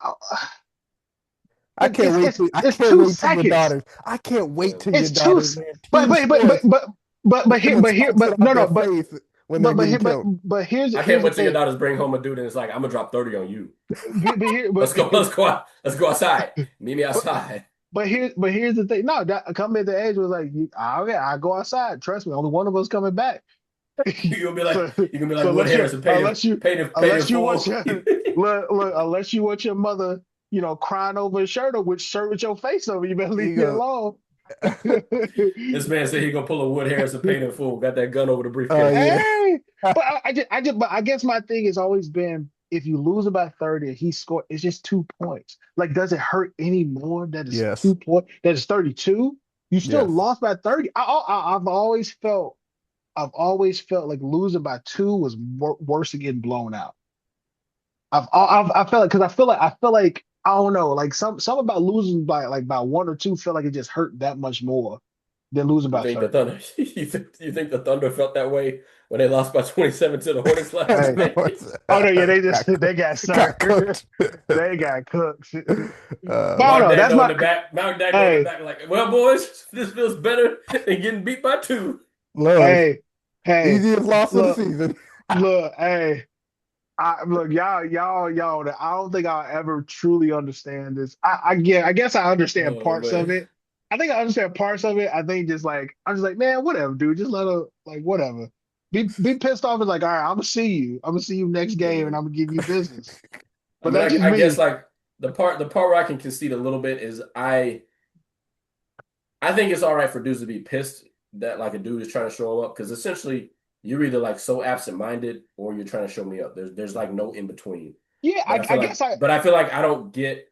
I can't wait to I it's can't two wait till your seconds. daughters. I can't wait till your It's two. daughters, man. But Team but but but sports. but but here Someone but here smokes it but out no their no but face when they're but but getting here but killed. but here's I here's can't the wait till your thing. daughters bring home a dude and it's like, I'm gonna drop 30 on you. But here Let's go. Let's go out. Let's go outside. Meet me but outside. here's the thing. No, that coming at the age was like, okay, I go outside. Trust me, only one of us coming back. You're gonna be like, So you're gonna be so like Wood Harrison, paid him unless you want full. your look unless you want your mother, crying over a shirt or with shirt with your face over, you better leave You me go, alone. This man said he gonna pull a Wood Harrison, paid him full. Got that gun over the oh briefcase. yeah. Hey, but but I guess my thing has always been if you lose about 30 and he scored, it's just 2 points. Like, does it hurt any more that it's Yes. 2 points? That it's 32? You still Yes. lost by 30. I've always felt like losing by two was worse than getting blown out. I felt like because I feel like I don't know, like some about losing by one or two felt like it just hurt that much more than losing You by think the 30. Thunder? You think the Thunder felt that way when they lost by 27 to the Hornets last Hey, night? oh no, yeah, got, they got got served. cooked. They got cooked. Oh Oh Mark no, man. that's Dagnall in my the back. Mark Dagnall in the hey, back, like, well, boys, this feels better than getting beat by two. Look, hey, hey, easiest loss of the look, season. hey. Look, y'all. I don't think I'll ever truly understand this. I guess I understand Oh parts of man. it. I think I understand parts of it. I think I'm just like, man, whatever, dude. Just let her like whatever. Be pissed off and like, all right, I'm gonna see you. I'm gonna see you next game, and Yeah. I'm gonna give you business. I But mean, that's just I guess me. like the part where I can concede a little bit is I think it's all right for dudes to be pissed that like a dude is trying to show him up because essentially you're either like so absent-minded or you're trying to show me up. There's like no in between. Yeah, But I guess I. I feel like I don't get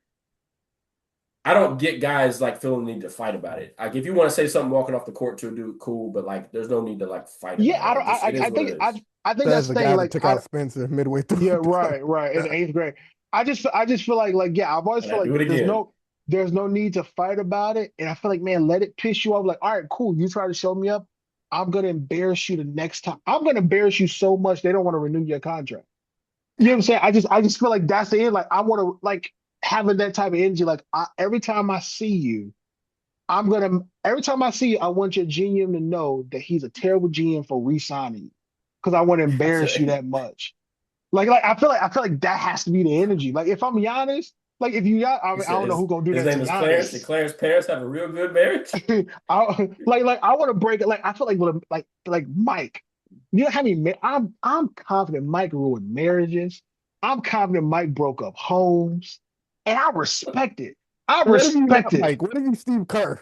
guys like feeling the need to fight about it. Like if you want to say something walking off the court to a dude, cool, but like there's no need to like fight Yeah, about it. I Like don't. just it is I what think it is. I think Says that's the the thing. guy that Like took I. out Spencer midway Yeah, through. right. In eighth grade. I just feel like yeah, I've always And felt I like do it again. there's no need to fight about it. And I feel like, man, let it piss you off. Like, all right, cool. You try to show me up. I'm gonna embarrass you the next time. I'm gonna embarrass you so much they don't want to renew your contract. You know what I'm saying? I just feel like that's the end. Like I want to like having that type of energy. Like every time I see you, every time I see you, I want your GM to know that he's a terrible GM for re-signing you. Because I want to embarrass you that much. Like I feel like that has to be the energy. Like if I'm Giannis, like if you got, I He mean, I said don't know who's gonna do his that to name is Clarence. Did Giannis. Clarence parents have a real good marriage? I want to break it. Like I feel like with like Mike, you know how many? I'm confident Mike ruined marriages. I'm confident Mike broke up homes, and I respect it. I What if you respect not it. Mike? What if you Steve Kerr?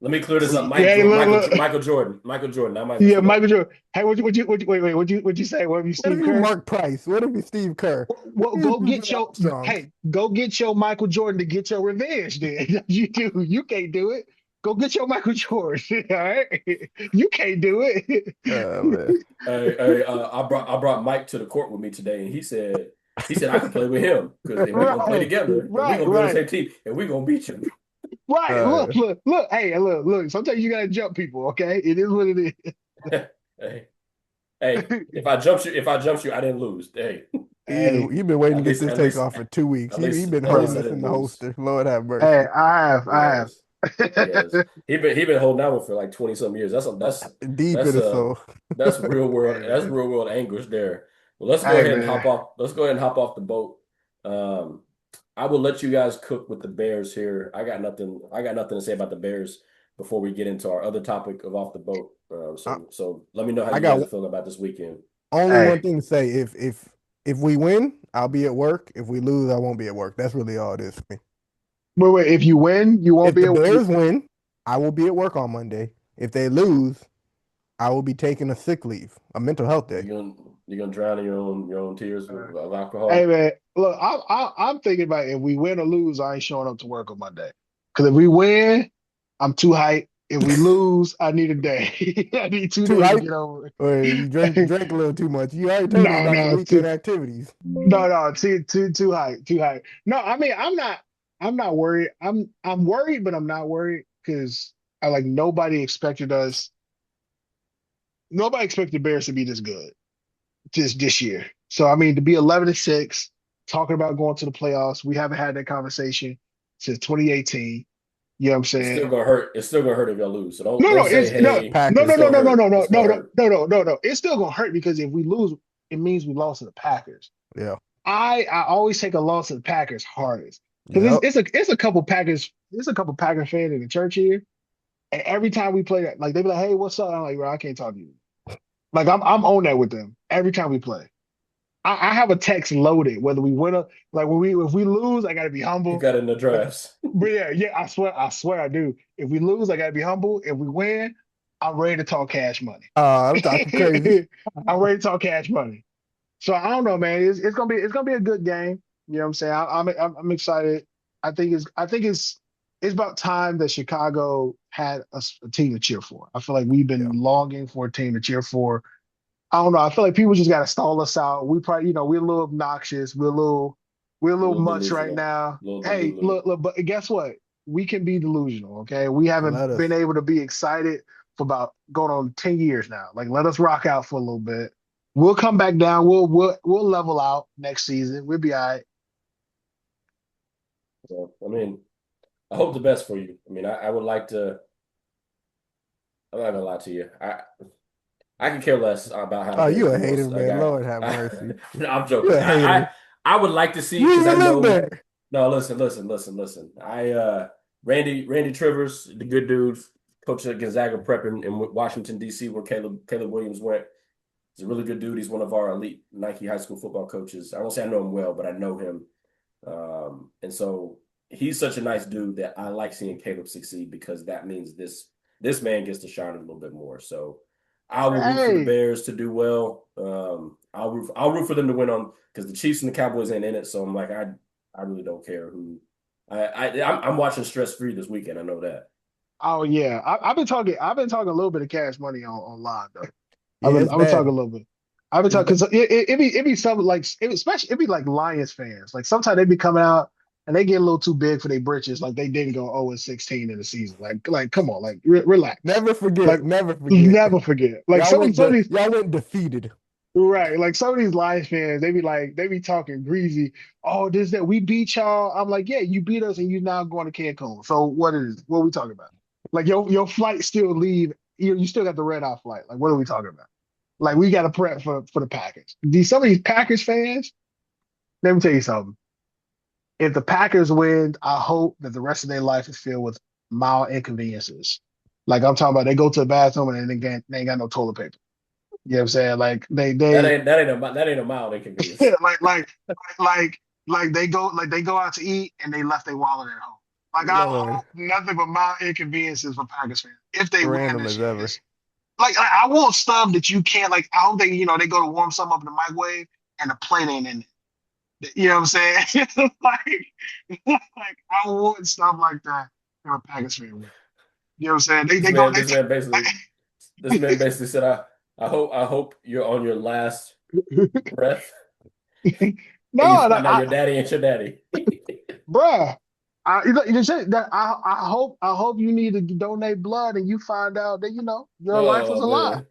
Let me clear this up. Yeah, look. Michael Jordan. Michael Jordan, not Michael Yeah, Jordan. Michael Jordan. Hey, wait, what'd you say? What have you, What if Steve you Kerr? Mark Price? What if you Steve Kerr? What Well, if you Louis Armstrong? go get your Michael Jordan to get your revenge. Then you do. You can't do it. Go get your Michael Jordan. All right, you can't do it. Oh man. I brought Mike to the court with me today, and he said I can play with him because we're gonna play Right, together, and we're gonna be on the right. same team, and we're gonna beat you. Right. Uh, Look. Hey, look. Sometimes you gotta jump people. Okay, it is what it Hey, hey, if I jumped you, I didn't lose. Hey, Hey, you've been waiting at to get least, this at take least, off for 2 weeks. at He least, been at holding least I this in didn't the lose. holster. Lord have hey, mercy. I have. Yes, yes. He been holding that one for like 20 some years. Deep in That's his soul. that's real world. Hey, That's man. real world anguish there. Well, let's go Hey, ahead and hop man. off. Let's go ahead and hop off the boat. Um, I will let you guys cook with the Bears here. I got nothing. I got nothing to say about the Bears before we get into our other topic of off the boat. I, So let me know how I you guys got are feeling about this weekend. only one Hey, thing to say. If we win, I'll be at work. If we lose, I won't be at work. That's really all it is for me. wait. If you win, you won't If be the able. Bears win, I will be at work on Monday. If they lose, I will be taking a sick leave, a mental health Are day. you gonna You gonna drown in your own tears Uh, of Hey alcohol? man, look, I'm thinking about if we win or lose, I ain't showing up to work on Monday. Because if we win, I'm too hyped. If we lose, I need a day. I need two Too days to hype, get over or you it. drink a little too much. You already told us No, about your no, weekend activities. no, too high, too high. No, I mean, I'm not worried. I'm worried, but I'm not worried because I like nobody expected the Bears to be this good this year. So I mean, to be 11-6, talking about going to the playoffs, we haven't had that conversation since 2018. You know what I'm It's still saying? gonna hurt. It's still gonna hurt if y'all lose. So don't No, don't no, say, it's no, hey, no, it's no, Packers. no, gonna no, no, hurt. no, no, It's no, gonna no, hurt. no, no, no, no. It's still gonna hurt because if we lose, it means we lost to the Packers. Yeah. I always take a loss to the Packers hardest because Yep. it's a couple Packers fans in the church here, and every time we play that, like they be like, "Hey, what's up?" I'm like, "Bro, I can't talk to you." Like I'm on that with them every time we play. I have a text loaded whether we win or like when we if we lose, I gotta be You humble. got it in the drafts. But yeah, I swear I do. If we lose, I gotta be humble. If we win, I'm ready to talk cash money. I'm talking crazy. I'm ready to talk cash money. So I don't know, man. It's gonna be a good game. You know what I'm saying? I'm excited. I think it's about time that Chicago had a team to cheer for. I feel like we've Yeah. been longing for a team to cheer for. I don't know. I feel like people just got to stall us out. We probably, we're a little obnoxious. We're a A little little much right delusional. now. A little Hey, delulu. look, but guess what? We can be delusional. Okay, we haven't Let been us. able to be excited for about going on 10 years now. Like, let us rock out for a little bit. We'll come back down. We'll level out next season. We'll be all right. So, I mean, I hope the best for you. I mean, I would like to. I'm not gonna lie to you. I can care less about how the Oh, Bears you a do hater, most. man. Lord have mercy. No, I'm You joking. a hater. I would like to see You because I even live know. there. No, listen. Randy Trivers, the good dude, coach at Gonzaga Prep in Washington D.C., where Caleb Williams went. He's a really good dude. He's one of our elite Nike high school football coaches. I won't say I know him well, but I know him. And so he's such a nice dude that I like seeing Caleb succeed because that means this man gets to shine a little bit more. So I will root for the Hey, Bears to do well. I'll root for them to win on because the Chiefs and the Cowboys ain't in it. So I'm like I really don't care who. I'm watching stress free this weekend. I know that. oh yeah, I've been talking. I've been talking a little bit of cash money online though. Yeah, it's I've been talking a bad. little bit. I've been It's talking bad. because it be something like especially it be like Lions fans. Like sometimes they be coming out and they get a little too big for their britches. Like they didn't go 0-16 in the season. Like come on, like relax. Never forget. Like Never forget. never forget. Like some of these Y'all went defeated. right. Like some of these Lions fans, they be talking greasy. Oh, this that we beat y'all. I'm like, yeah, you beat us and you now going to Cancun. So what is what are we talking about? Like your flight still leave. You still got the red eye flight. Like what are we talking about? Like we got to prep for the Packers. Some of these Packers fans, let me tell you something. If the Packers win, I hope that the rest of their life is filled with mild inconveniences. Like I'm talking about, they go to the bathroom and they ain't got no toilet paper. You know what I'm saying? Like That they ain't that ain't a mild yeah, inconvenience. like they go out to eat and they left their wallet at home. Like I Lord, hope nothing but mild inconveniences for Packers fans if they win random this as year. ever. It's like I want stuff that you can't like. I hope they go to warm something up in the microwave and the plate ain't in it. You know what I'm saying? like I want stuff like that from a Packers fan. You know what I'm saying? This They go man, this man basically, this man they basically said, I hope you're on your last breath and you no, find out your daddy ain't your daddy. bruh. You said that I hope you need to donate blood and you find out that your life was Oh a lie. man.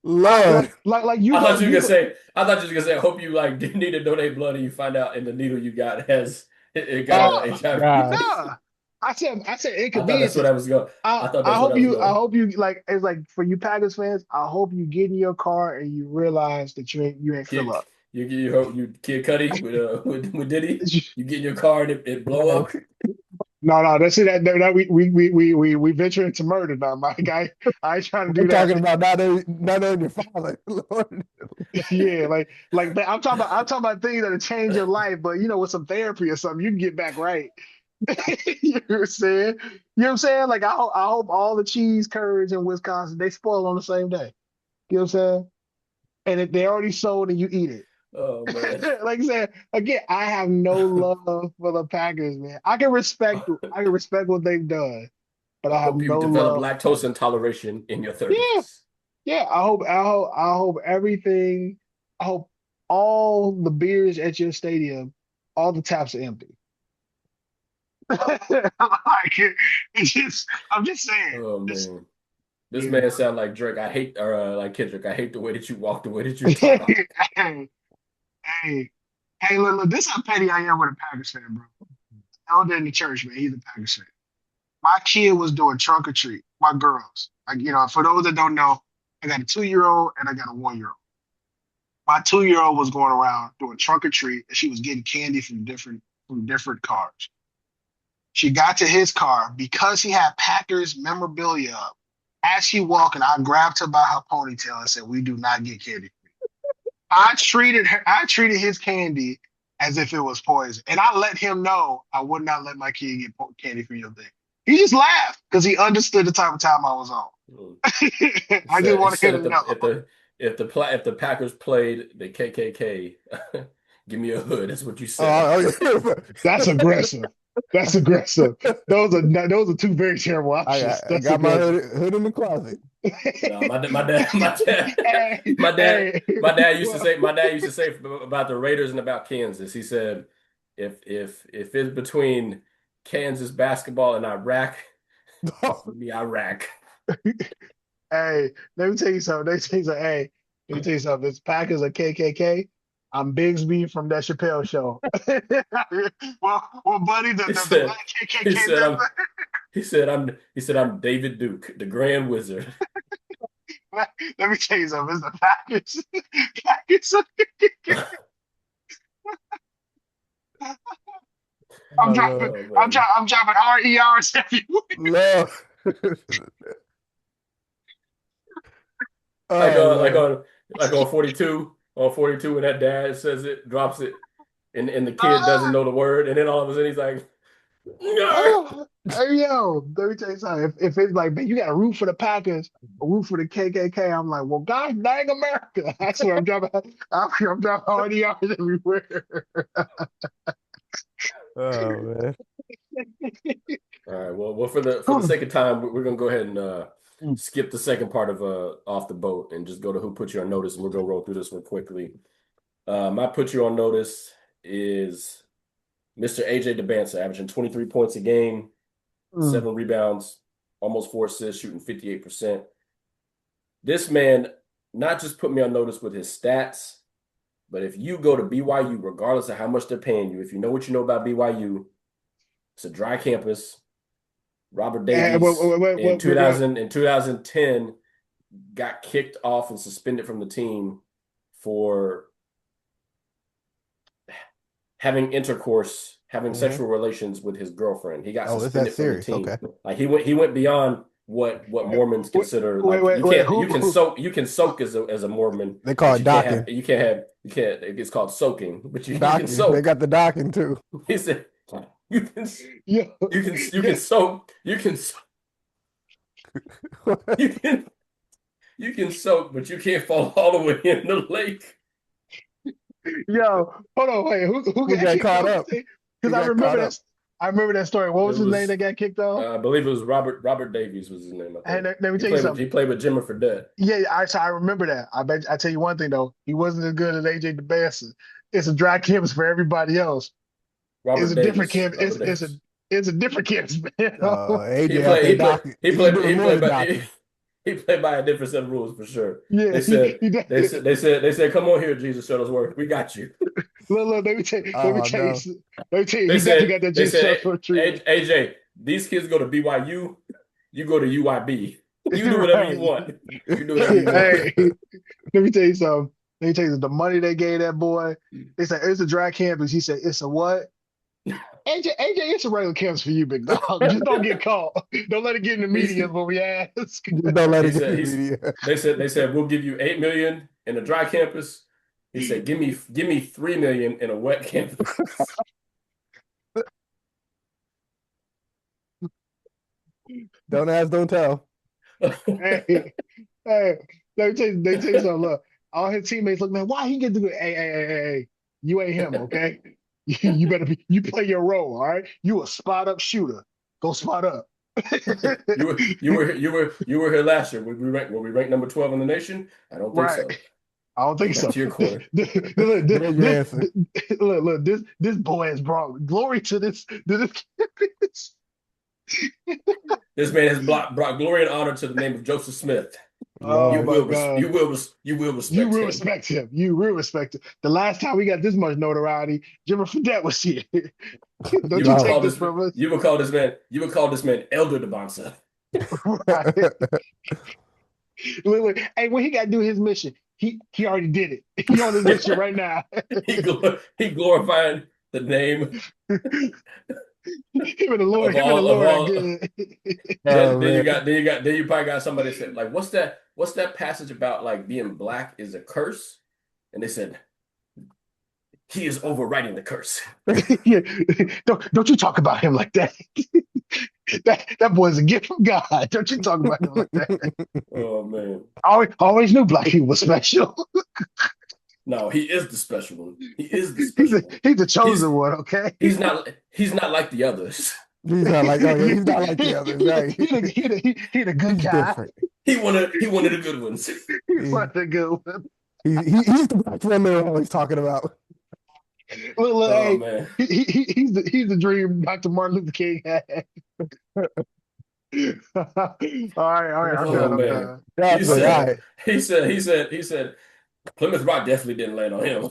Lord, Like you I go thought you were you gonna go say, I thought you were gonna say, I hope you like need to donate blood and you find out and the needle you got has it got no oh a HIV. gosh, no. I said I thought that's what I inconveniences. was going. I thought I that's what hope I was I going. hope you like it's like for you Packers fans. I hope you get in your car and you realize that you ain't fill Kid, up. you Kid Cudi with Diddy. You get in your car and it blow no. up. No, that's it. That we venture into murder now, my guy. I ain't trying to do I'm that. talking about not on your father. Lord, Yeah, like I'm talking about things that'll change your life, but with some therapy or something, you can get back right. You know what I'm saying? You know what I'm saying? Like I hope all the cheese curds in Wisconsin they spoil on the same day. You know what I'm saying? and they already sold and you eat it. Oh man. Like I said, again, I have no love for the Packers, man. I can respect what they've done, but I I have hope you no develop love for the lactose Packers. intoleration in your Yeah, 30s. yeah. I hope all the beers at your stadium, all the taps are empty. Like I'm just saying. Oh Just man. This you man know. sound like Drake. I hate or like Kendrick. I hate the way that you walk, the way that you talk. Hey, hey, hey, look, this is how petty I am with a Packers fan, bro. Elder in the church, man. He's a Packers fan. My kid was doing trunk or treat. My girls, like for those that don't know, I got a 2 year old and I got a 1 year old. My 2 year old was going around doing trunk or treat, and she was getting candy from different cars. She got to his car because he had Packers memorabilia up. As she walking, I grabbed her by her ponytail and said, "We do not get candy." I treated his candy as if it was poison. And I let him know I would not let my kid get candy from your thing. He just laughed because he understood the type of time I was on. Mm. I just He wanted said him to know. if the Packers played the KKK, give me a hood. That's what you said. Oh, oh, That's aggressive. That's aggressive. Those are two very terrible options. I That's got my aggressive. hood in the closet. No, Hey, hey. my dad used to say about the Raiders and about Kansas. He said if it's between Kansas basketball and Iraq, it's gonna be Iraq. Hey, let me tell you something. Hey, let me tell you something. This Packers are KKK. I'm Bigsby from that Chappelle show. Well, buddy, He the said black he KKK said I'm member. he said I'm David Duke, the Grand Wizard. Let me tell you something. It's the Packers. Packers are KKK. I'm Oh dropping. Lord, Oh man. I'm dropping RERs every week. Lord. Like Oh on like man. on like on 42 when that dad says it, drops it, and the kid doesn't Ah, know the word, and then all of a sudden he's like, "Nyah." ah. Hey, yo, let me tell you something. If it's like, man, you got to root for the Packers or root for the KKK, I'm like, well, God dang America. I swear I'm dropping RERs everywhere. Oh man. All right. Well, for the sake of time, we're gonna go ahead and Mm, skip the second part of off the boat and just go to who put you on notice, and we're gonna roll through this one quickly. My put you on notice is Mr. AJ DeBansa, averaging 23 points a game, mm. 7 rebounds, almost 4 assists, shooting 58%. This man not just put me on notice with his stats, but if you go to BYU, regardless of how much they're paying you, if you know what you know about BYU, it's a dry campus. Robert And Davies in wait. 2010 got kicked off and suspended from the team for having Hmm. sexual relations with his girlfriend. He got Oh, is that suspended from the serious? team. Okay. Like he went beyond what Wait, Mormons consider, like wait. you can soak as a Mormon, They call but it docking. you can't it's called soaking, but you can Docking. They soak. got the docking too. He said you can Yo, you can soak you can you can soak, but you can't fall all the way in the lake. yo, hold on, wait. Who Who got got kicked caught off? up? Because Who I got remember caught that. up? I remember that story. What It was his name was that got kicked off? I believe it was Robert Davies was his name, I And think. let me tell you something. He played with Jimmer Fredette. Yeah, I remember that. I tell you one thing though, he wasn't as good as AJ DeBassi. It's a dry canvas for everybody else. It's a different canvas. Robert Davis. It's a different canvas, man. AJ out there docking. He's doing more than docking. he played by a different set of rules for sure. Yeah, They said come on here, Jesus Shuttlesworth, we got you. look, Oh no. let me tell you, he definitely got that They Jesus said Shuttlesworth treatment. AJ, these kids go to BYU, you go to UIB. You do whatever you Right. want. You do whatever you want. Hey, let me tell you something. Let me tell you the money they gave that boy. They said it's a dry campus. He said it's a what? AJ, it's a regular campus for you, big dog. Just don't get caught. Don't let it get in the media is what we ask. Just don't let He it get said in the he's media. they said we'll give you 8 million in a dry campus. He said give me 3 million in a wet campus. Don't ask, don't tell. Hey, hey, let me tell you something. Look, all his teammates look, man, why he get to go? Hey, you ain't him, okay? You better be. You play your role, all right? You a spot up shooter. Go spot up. You were here last year. Were we ranked number 12 in the nation? I don't think Right. so. I don't Go think back so. to your corner. Look, There's your answer. look, this boy has brought glory to this. This man has brought glory and honor to the name of Joseph Smith. Love Oh You it. my will God. you will You respect will him. respect him. You will respect him. The last time we got this much notoriety, Jimmy Fredette was here. Don't You you would Love take call this this from us. you would call this man Elder Devonsa. Right. it. Look, hey, when he got to do his mission, he already did it. He on his mission right now. He glorified the name Him and the of Lord are all. good. Oh man. Then you probably got somebody said like what's that passage about like being black is a curse? And they said he is overriding the curse. Yeah. Don't you talk about him like that. That boy's a gift from God. Don't you talk about him like that. Oh man. I always knew black people were special. No, he is the special one. He is the He's special one. he's the He's chosen one, okay? he's not like the others. He's not like, oh yeah, he's not like the others, right? He the good He's guy. different. He one of the good ones. He He, was the good one. he's the black friend they're always talking about. Look, Oh hey, man. he's the dream Dr. Martin Luther King had. All right, I'm Oh done. I'm man. done. He That's all said right. he said Plymouth Rock definitely didn't land on him.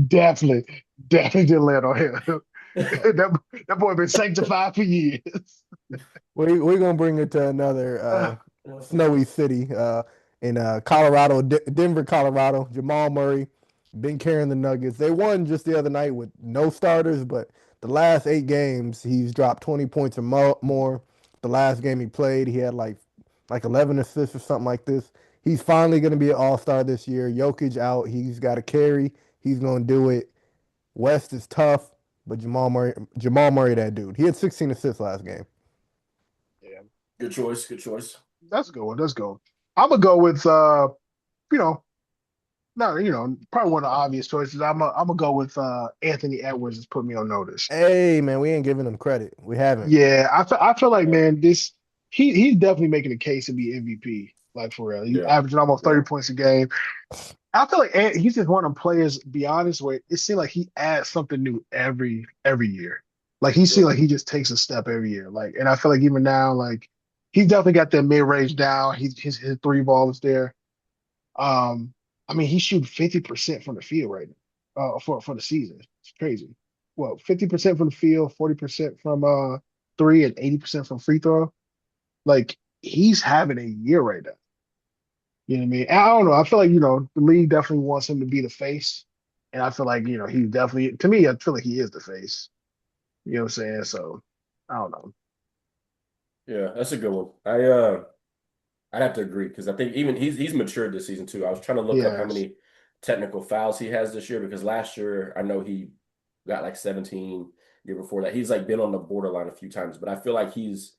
Definitely, definitely didn't land on him. That boy been sanctified for years. We're gonna bring it to another snowy city in Colorado, Denver, Colorado. Jamal Murray been carrying the Nuggets. They won just the other night with no starters, but the last 8 games he's dropped 20 points or more. The last game he played, he had like 11 assists or something like this. He's finally going to be an all-star this year. Jokic out. He's got to carry. He's going to do it. West is tough, but Jamal Murray, that dude. He had 16 assists last game. Yeah, Good choice. Good choice. that's a good one. That's good. I'm gonna go with you know, no, probably one of the obvious choices. I'm gonna go with Anthony Edwards has put me on notice. Hey, man, we ain't giving him credit. We haven't. Yeah, I feel like Yeah. man, he's definitely making a case to be MVP. Like for real, he's Yeah. averaging almost Yeah. 30 points a game. I feel like he's just one of them players. Be honest, where it seems like he adds something new every year. Like he seems Yeah. like he just takes a step every year. Like, and I feel like even now, like he's definitely got that mid range down. His three ball is there. Um, I mean, he's shooting 50% from the field right now. For the season, it's crazy. Well, 50% from the field, 40% from three, and 80% from free throw. Like he's having a year right now. You know what I mean? And I don't know. I feel like, the league definitely wants him to be the face. And I feel like, he's definitely, to me, I feel like he is the face. You know what I'm saying? So I don't know. Yeah, that's a good one. I'd have to agree because I think even he's matured this season too. I was trying to look up how Yes. many technical fouls he has this year because last year I know he got like 17. Year before that, he's like been on the borderline a few times, but I feel like he's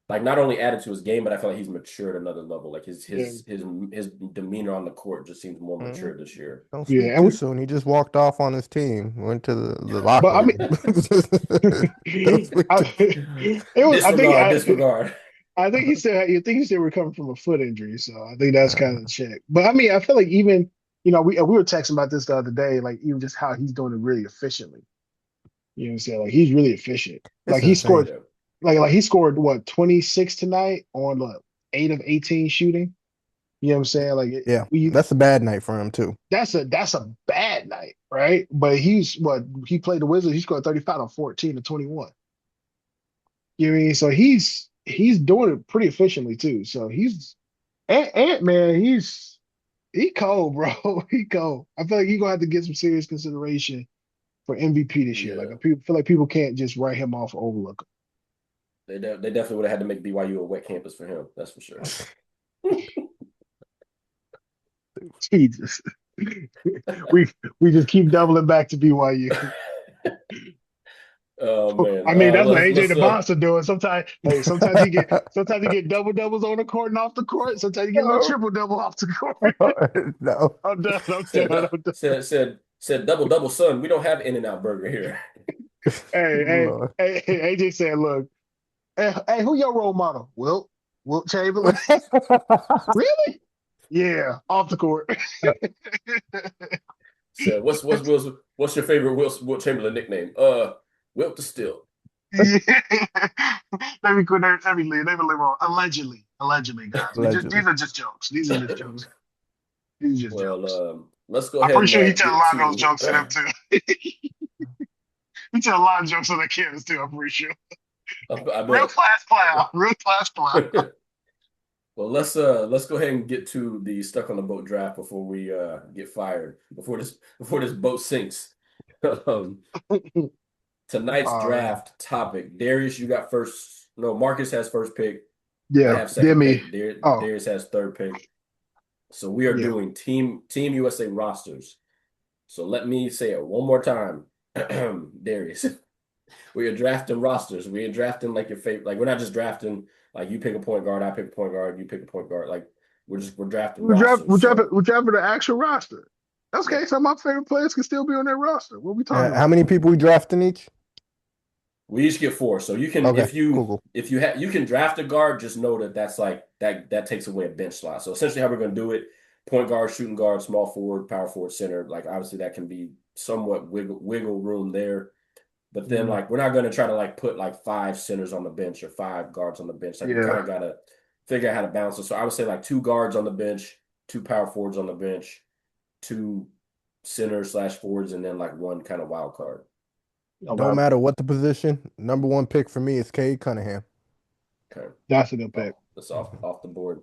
like not only added to his game, but I feel like he's matured another level. Like his Yeah. his his his demeanor on the court just seems more Mm, mature this year. Don't speak Yeah. too soon. He just walked off on his team, went to the Yeah. locker But I room. mean, Don't speak too soon. it was, Disregard, disregard. I think he still recovering from a foot injury. So I think that's kind of the check. But I mean, I feel like even, we were texting about this the other day, like even just how he's doing it really efficiently. You know what I'm saying? Like he's really efficient. It's Like he insane. scored Yeah. like he scored what 26 tonight on 8 of 18 shooting. You know what I'm saying? Like Yeah, that's a bad night for him too. that's a bad night, right? But he played the Wizards. He scored 35 on 14 to 21. You know what I mean? So he's doing it pretty efficiently too. So he's Ant man, he cold, bro. He cold. I feel like he's gonna have to get some serious consideration for MVP this year. Like Yeah. I feel like people can't just write him off or overlook They definitely would have had to make BYU a wet campus for him. That's for sure. him. Jesus. we we just keep doubling back to BYU. Oh man. I mean, that's what AJ Let's DeBosa doing. Sometimes, hey, sometimes he get double doubles on the court and off the court. Sometimes you get a little No, triple double off the court. no. I'm done. I'm said done. I'm done. said double double son. We don't have In-N-Out Burger here. Lord. AJ said, "Look, hey, who your role model? Wilt Chamberlain. Really? Yeah, off the court. Said what's your favorite Wilt Chamberlain nickname? Wilt the Still. Yeah. Let me quit there. Let me live on. Allegedly, guys. These Allegedly. are just jokes. These are just jokes. These are just Well, jokes. let's go I'm ahead pretty and sure he tell a get lot of those to jokes to them too. He tell a lot of jokes on the kids too. I'm pretty sure. I Real bet. class clown. Real class clown. Well, let's go ahead and get to the stuck on the boat draft before we get fired before this boat sinks. Um, tonight's All right. draft topic. Darius, you got first. No, Marcus has first pick. I Yeah. have Give second me. pick. Oh, Darius has third pick. So we are yeah. doing Team USA rosters. So let me say it one more time, Darius. We are drafting rosters. We are drafting like your favorite. Like we're not just drafting like you pick a point guard, I pick a point guard, you pick a point guard. Like we're drafting rosters. So We're dropping the actual roster. yeah, Okay, some of my favorite players can still be on that roster. What are we talking How about? many people we drafting each? we each get four. So you can Okay, cool, cool. if you have you can draft a guard, just know that that's like that takes away a bench slot. So essentially, how we're going to do it: point guard, shooting guard, small forward, power forward, center. Like obviously that can be somewhat wiggle room there. But then Mhm. like we're not going to try to like put like five centers on the bench or five guards on the bench. Like we kind Yeah. of got to figure out how to balance it. So I would say like two guards on the bench, two power forwards on the bench, two centers slash forwards, and then like one kind of wild card. Don't Okay. matter what the position. Number one pick for me is Cade Cunningham. Okay. That's a good Oh, pick. that's off the board.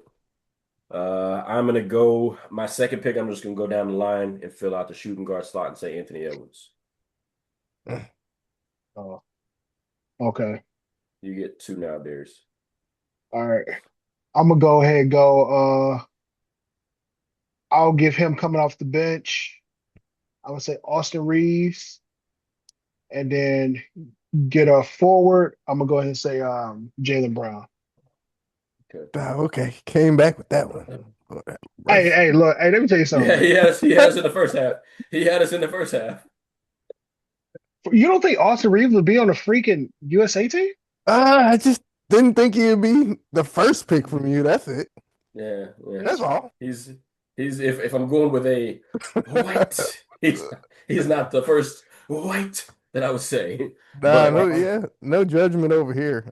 I'm gonna go my second pick. I'm just gonna go down the line and fill out the shooting guard slot and say Anthony Edwards. Oh, okay. You get two now, Darius. All right. I'm gonna go ahead and go. I'll give him coming off the bench. I would say Austin Reeves, and then get a forward. I'm gonna go ahead and say Jalen Brown. Okay. Okay, came back with that one. Hey, look, hey, let me tell you Yeah, something. he had us in the first half. He had us in the first half. You don't think Austin Reeves would be on the freaking USA team? I just didn't think he'd be the first pick from you. That's it. Yeah, yeah. That's all. He's if I'm going with a white, he's not the first white that I would say. Nah, But no, yeah, no judgment over here.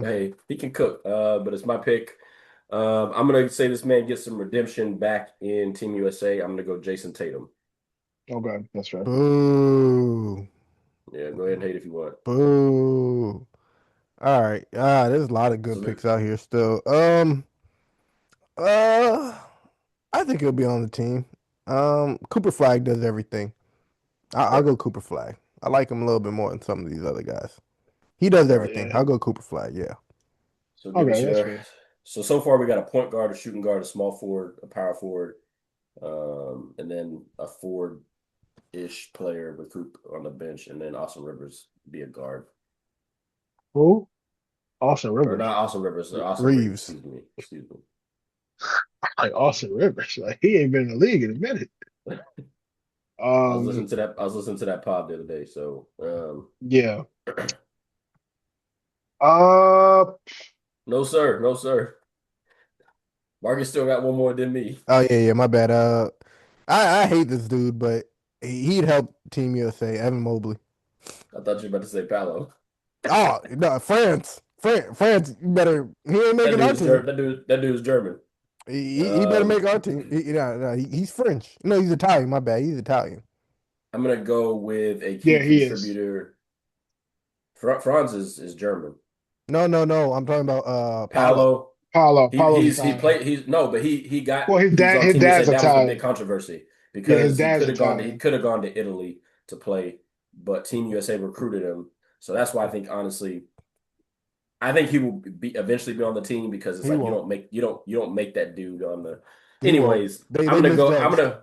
hey, he can cook. But it's my pick. I'm gonna say this man gets some redemption back in Team USA. I'm gonna go Jason Tatum. Okay, that's right. Boo, Yeah, go ahead and hate if you want. boo. All right. There's a lot of good So picks out here still. Uh, I think he'll be on the team. Cooper Flag does everything. I'll go Cooper Flag. I like him a little bit more than some of these other guys. He does all right. everything. Yeah. I'll go Cooper Flag. Yeah. So give us Okay, that's your. fair. So far we got a point guard, a shooting guard, a small forward, a power forward, and then a forward-ish player with Coop on the bench, and then Austin Rivers be a guard. Who? Austin Or Rivers. not Austin Rivers, Austin Reeves. Excuse me. Like Austin Rivers. Like he ain't been in the league in a minute. I was listening Um, to that. I was listening to that pod the other day. So, yeah. Uh, no sir, no sir. Marcus still got one more than me. Oh yeah. My bad. I hate this dude, but he'd help Team USA. Evan Mobley. I thought you were about to say Paolo. Oh no, France. You better. He ain't making our team. That dude's German. He better make our team. He's French. No, he's Italian. My bad. He's Italian. I'm gonna go with a key yeah, he is. contributor. Franz is German. No. I'm talking about Paolo. Paolo. Paulo's He Italian. played. He's no, but Well, he was on his Team USA. dad's That was the big Italian. controversy Yeah, his because dad's Italian. he could have gone to Italy to play, but Team USA recruited him. So that's why I think honestly, I think he will be eventually be on the team because it's He like won't. you don't make that dude on the. He won't. Anyways, They misjudged.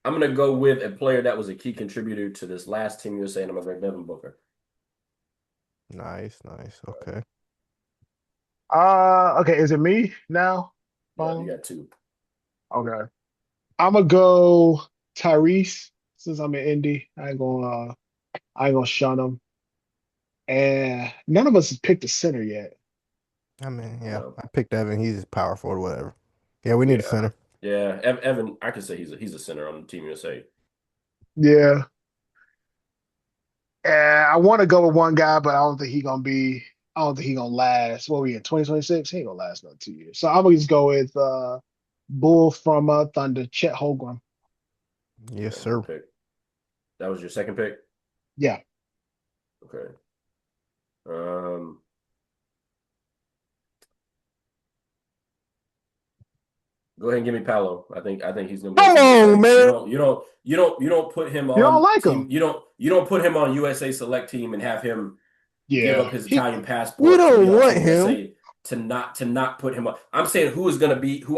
I'm gonna go with a player that was a key contributor to this last Team USA, and I'm gonna go Devin Booker. Nice, nice. Okay. Okay, is it me now? Yeah, you Finally? got two. Okay. I'm gonna go Tyrese since I'm in Indy. I ain't gonna shun him. And none of us has picked a center yet. I mean, yeah, No. I picked Evan. He's power forward, whatever. Yeah, we need a Yeah. center. Yeah. Evan, I could say he's a center on Team USA. Yeah. And I want to go with one guy, but I don't think he gonna be. I don't think he gonna last. What we in 2026? He ain't gonna last another 2 years. So I'm gonna just go with Bull from Thunder, Chet Holmgren. Yes, Okay, sir. good pick. That was your second pick? Yeah. Okay. Um, Go ahead and give me Paolo. I think he's gonna be on Come Team on, USA. You man. don't you don't you don't you don't put him You don't on like team. him? You don't put him on USA select team and have him give up Yeah. his He Italian We passport to be don't on want Team him. USA to not put him on. I'm saying who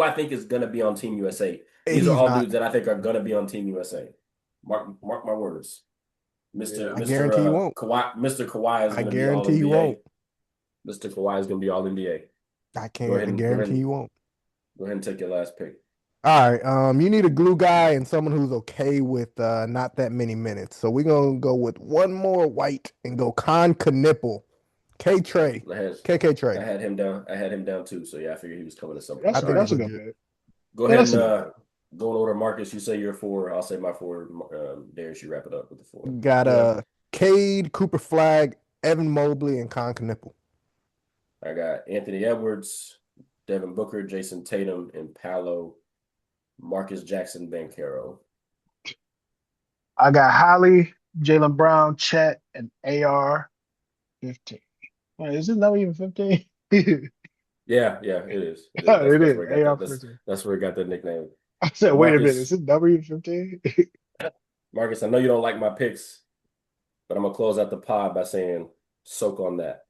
I think is gonna be on Team USA. These are He's all not. dudes that I think are gonna be on Team USA. Mark my words. Mr. Yeah. I Mr. guarantee you won't. Kawhi is I gonna be all guarantee you won't. NBA. Mr. Kawhi is gonna be all NBA. I Go can't. ahead I and go ahead guarantee and you won't. go ahead and take your last pick. All right. You need a glue guy and someone who's okay with not that many minutes. So we're gonna go with one more white and go Con Knipple. K Trey. I had KK Trey. I had him down. I had him down too. So yeah, I figured he was coming at some I point. That's All think right. it's that's a good legit. pick. Go Yeah, ahead that's and a good pick. go in order. Marcus, you say you're four. I'll say my four. Darius, you wrap it up with the four. Got Yeah. Cade, Cooper Flag, Evan Mobley, and Con Knipple. I got Anthony Edwards, Devin Booker, Jason Tatum, and Paolo, Marcus Jackson, Bankero. I got Holly, Jalen Brown, Chet, and AR 15. Wait, is this not even 15? It Yeah, it is. It is. That's is where I got AR that. 15. That's where I got the nickname. I said, Well, wait a minute, is Marcus, this W 15? Marcus, I know you don't like my picks, but I'm gonna close out the pod by saying, soak on that.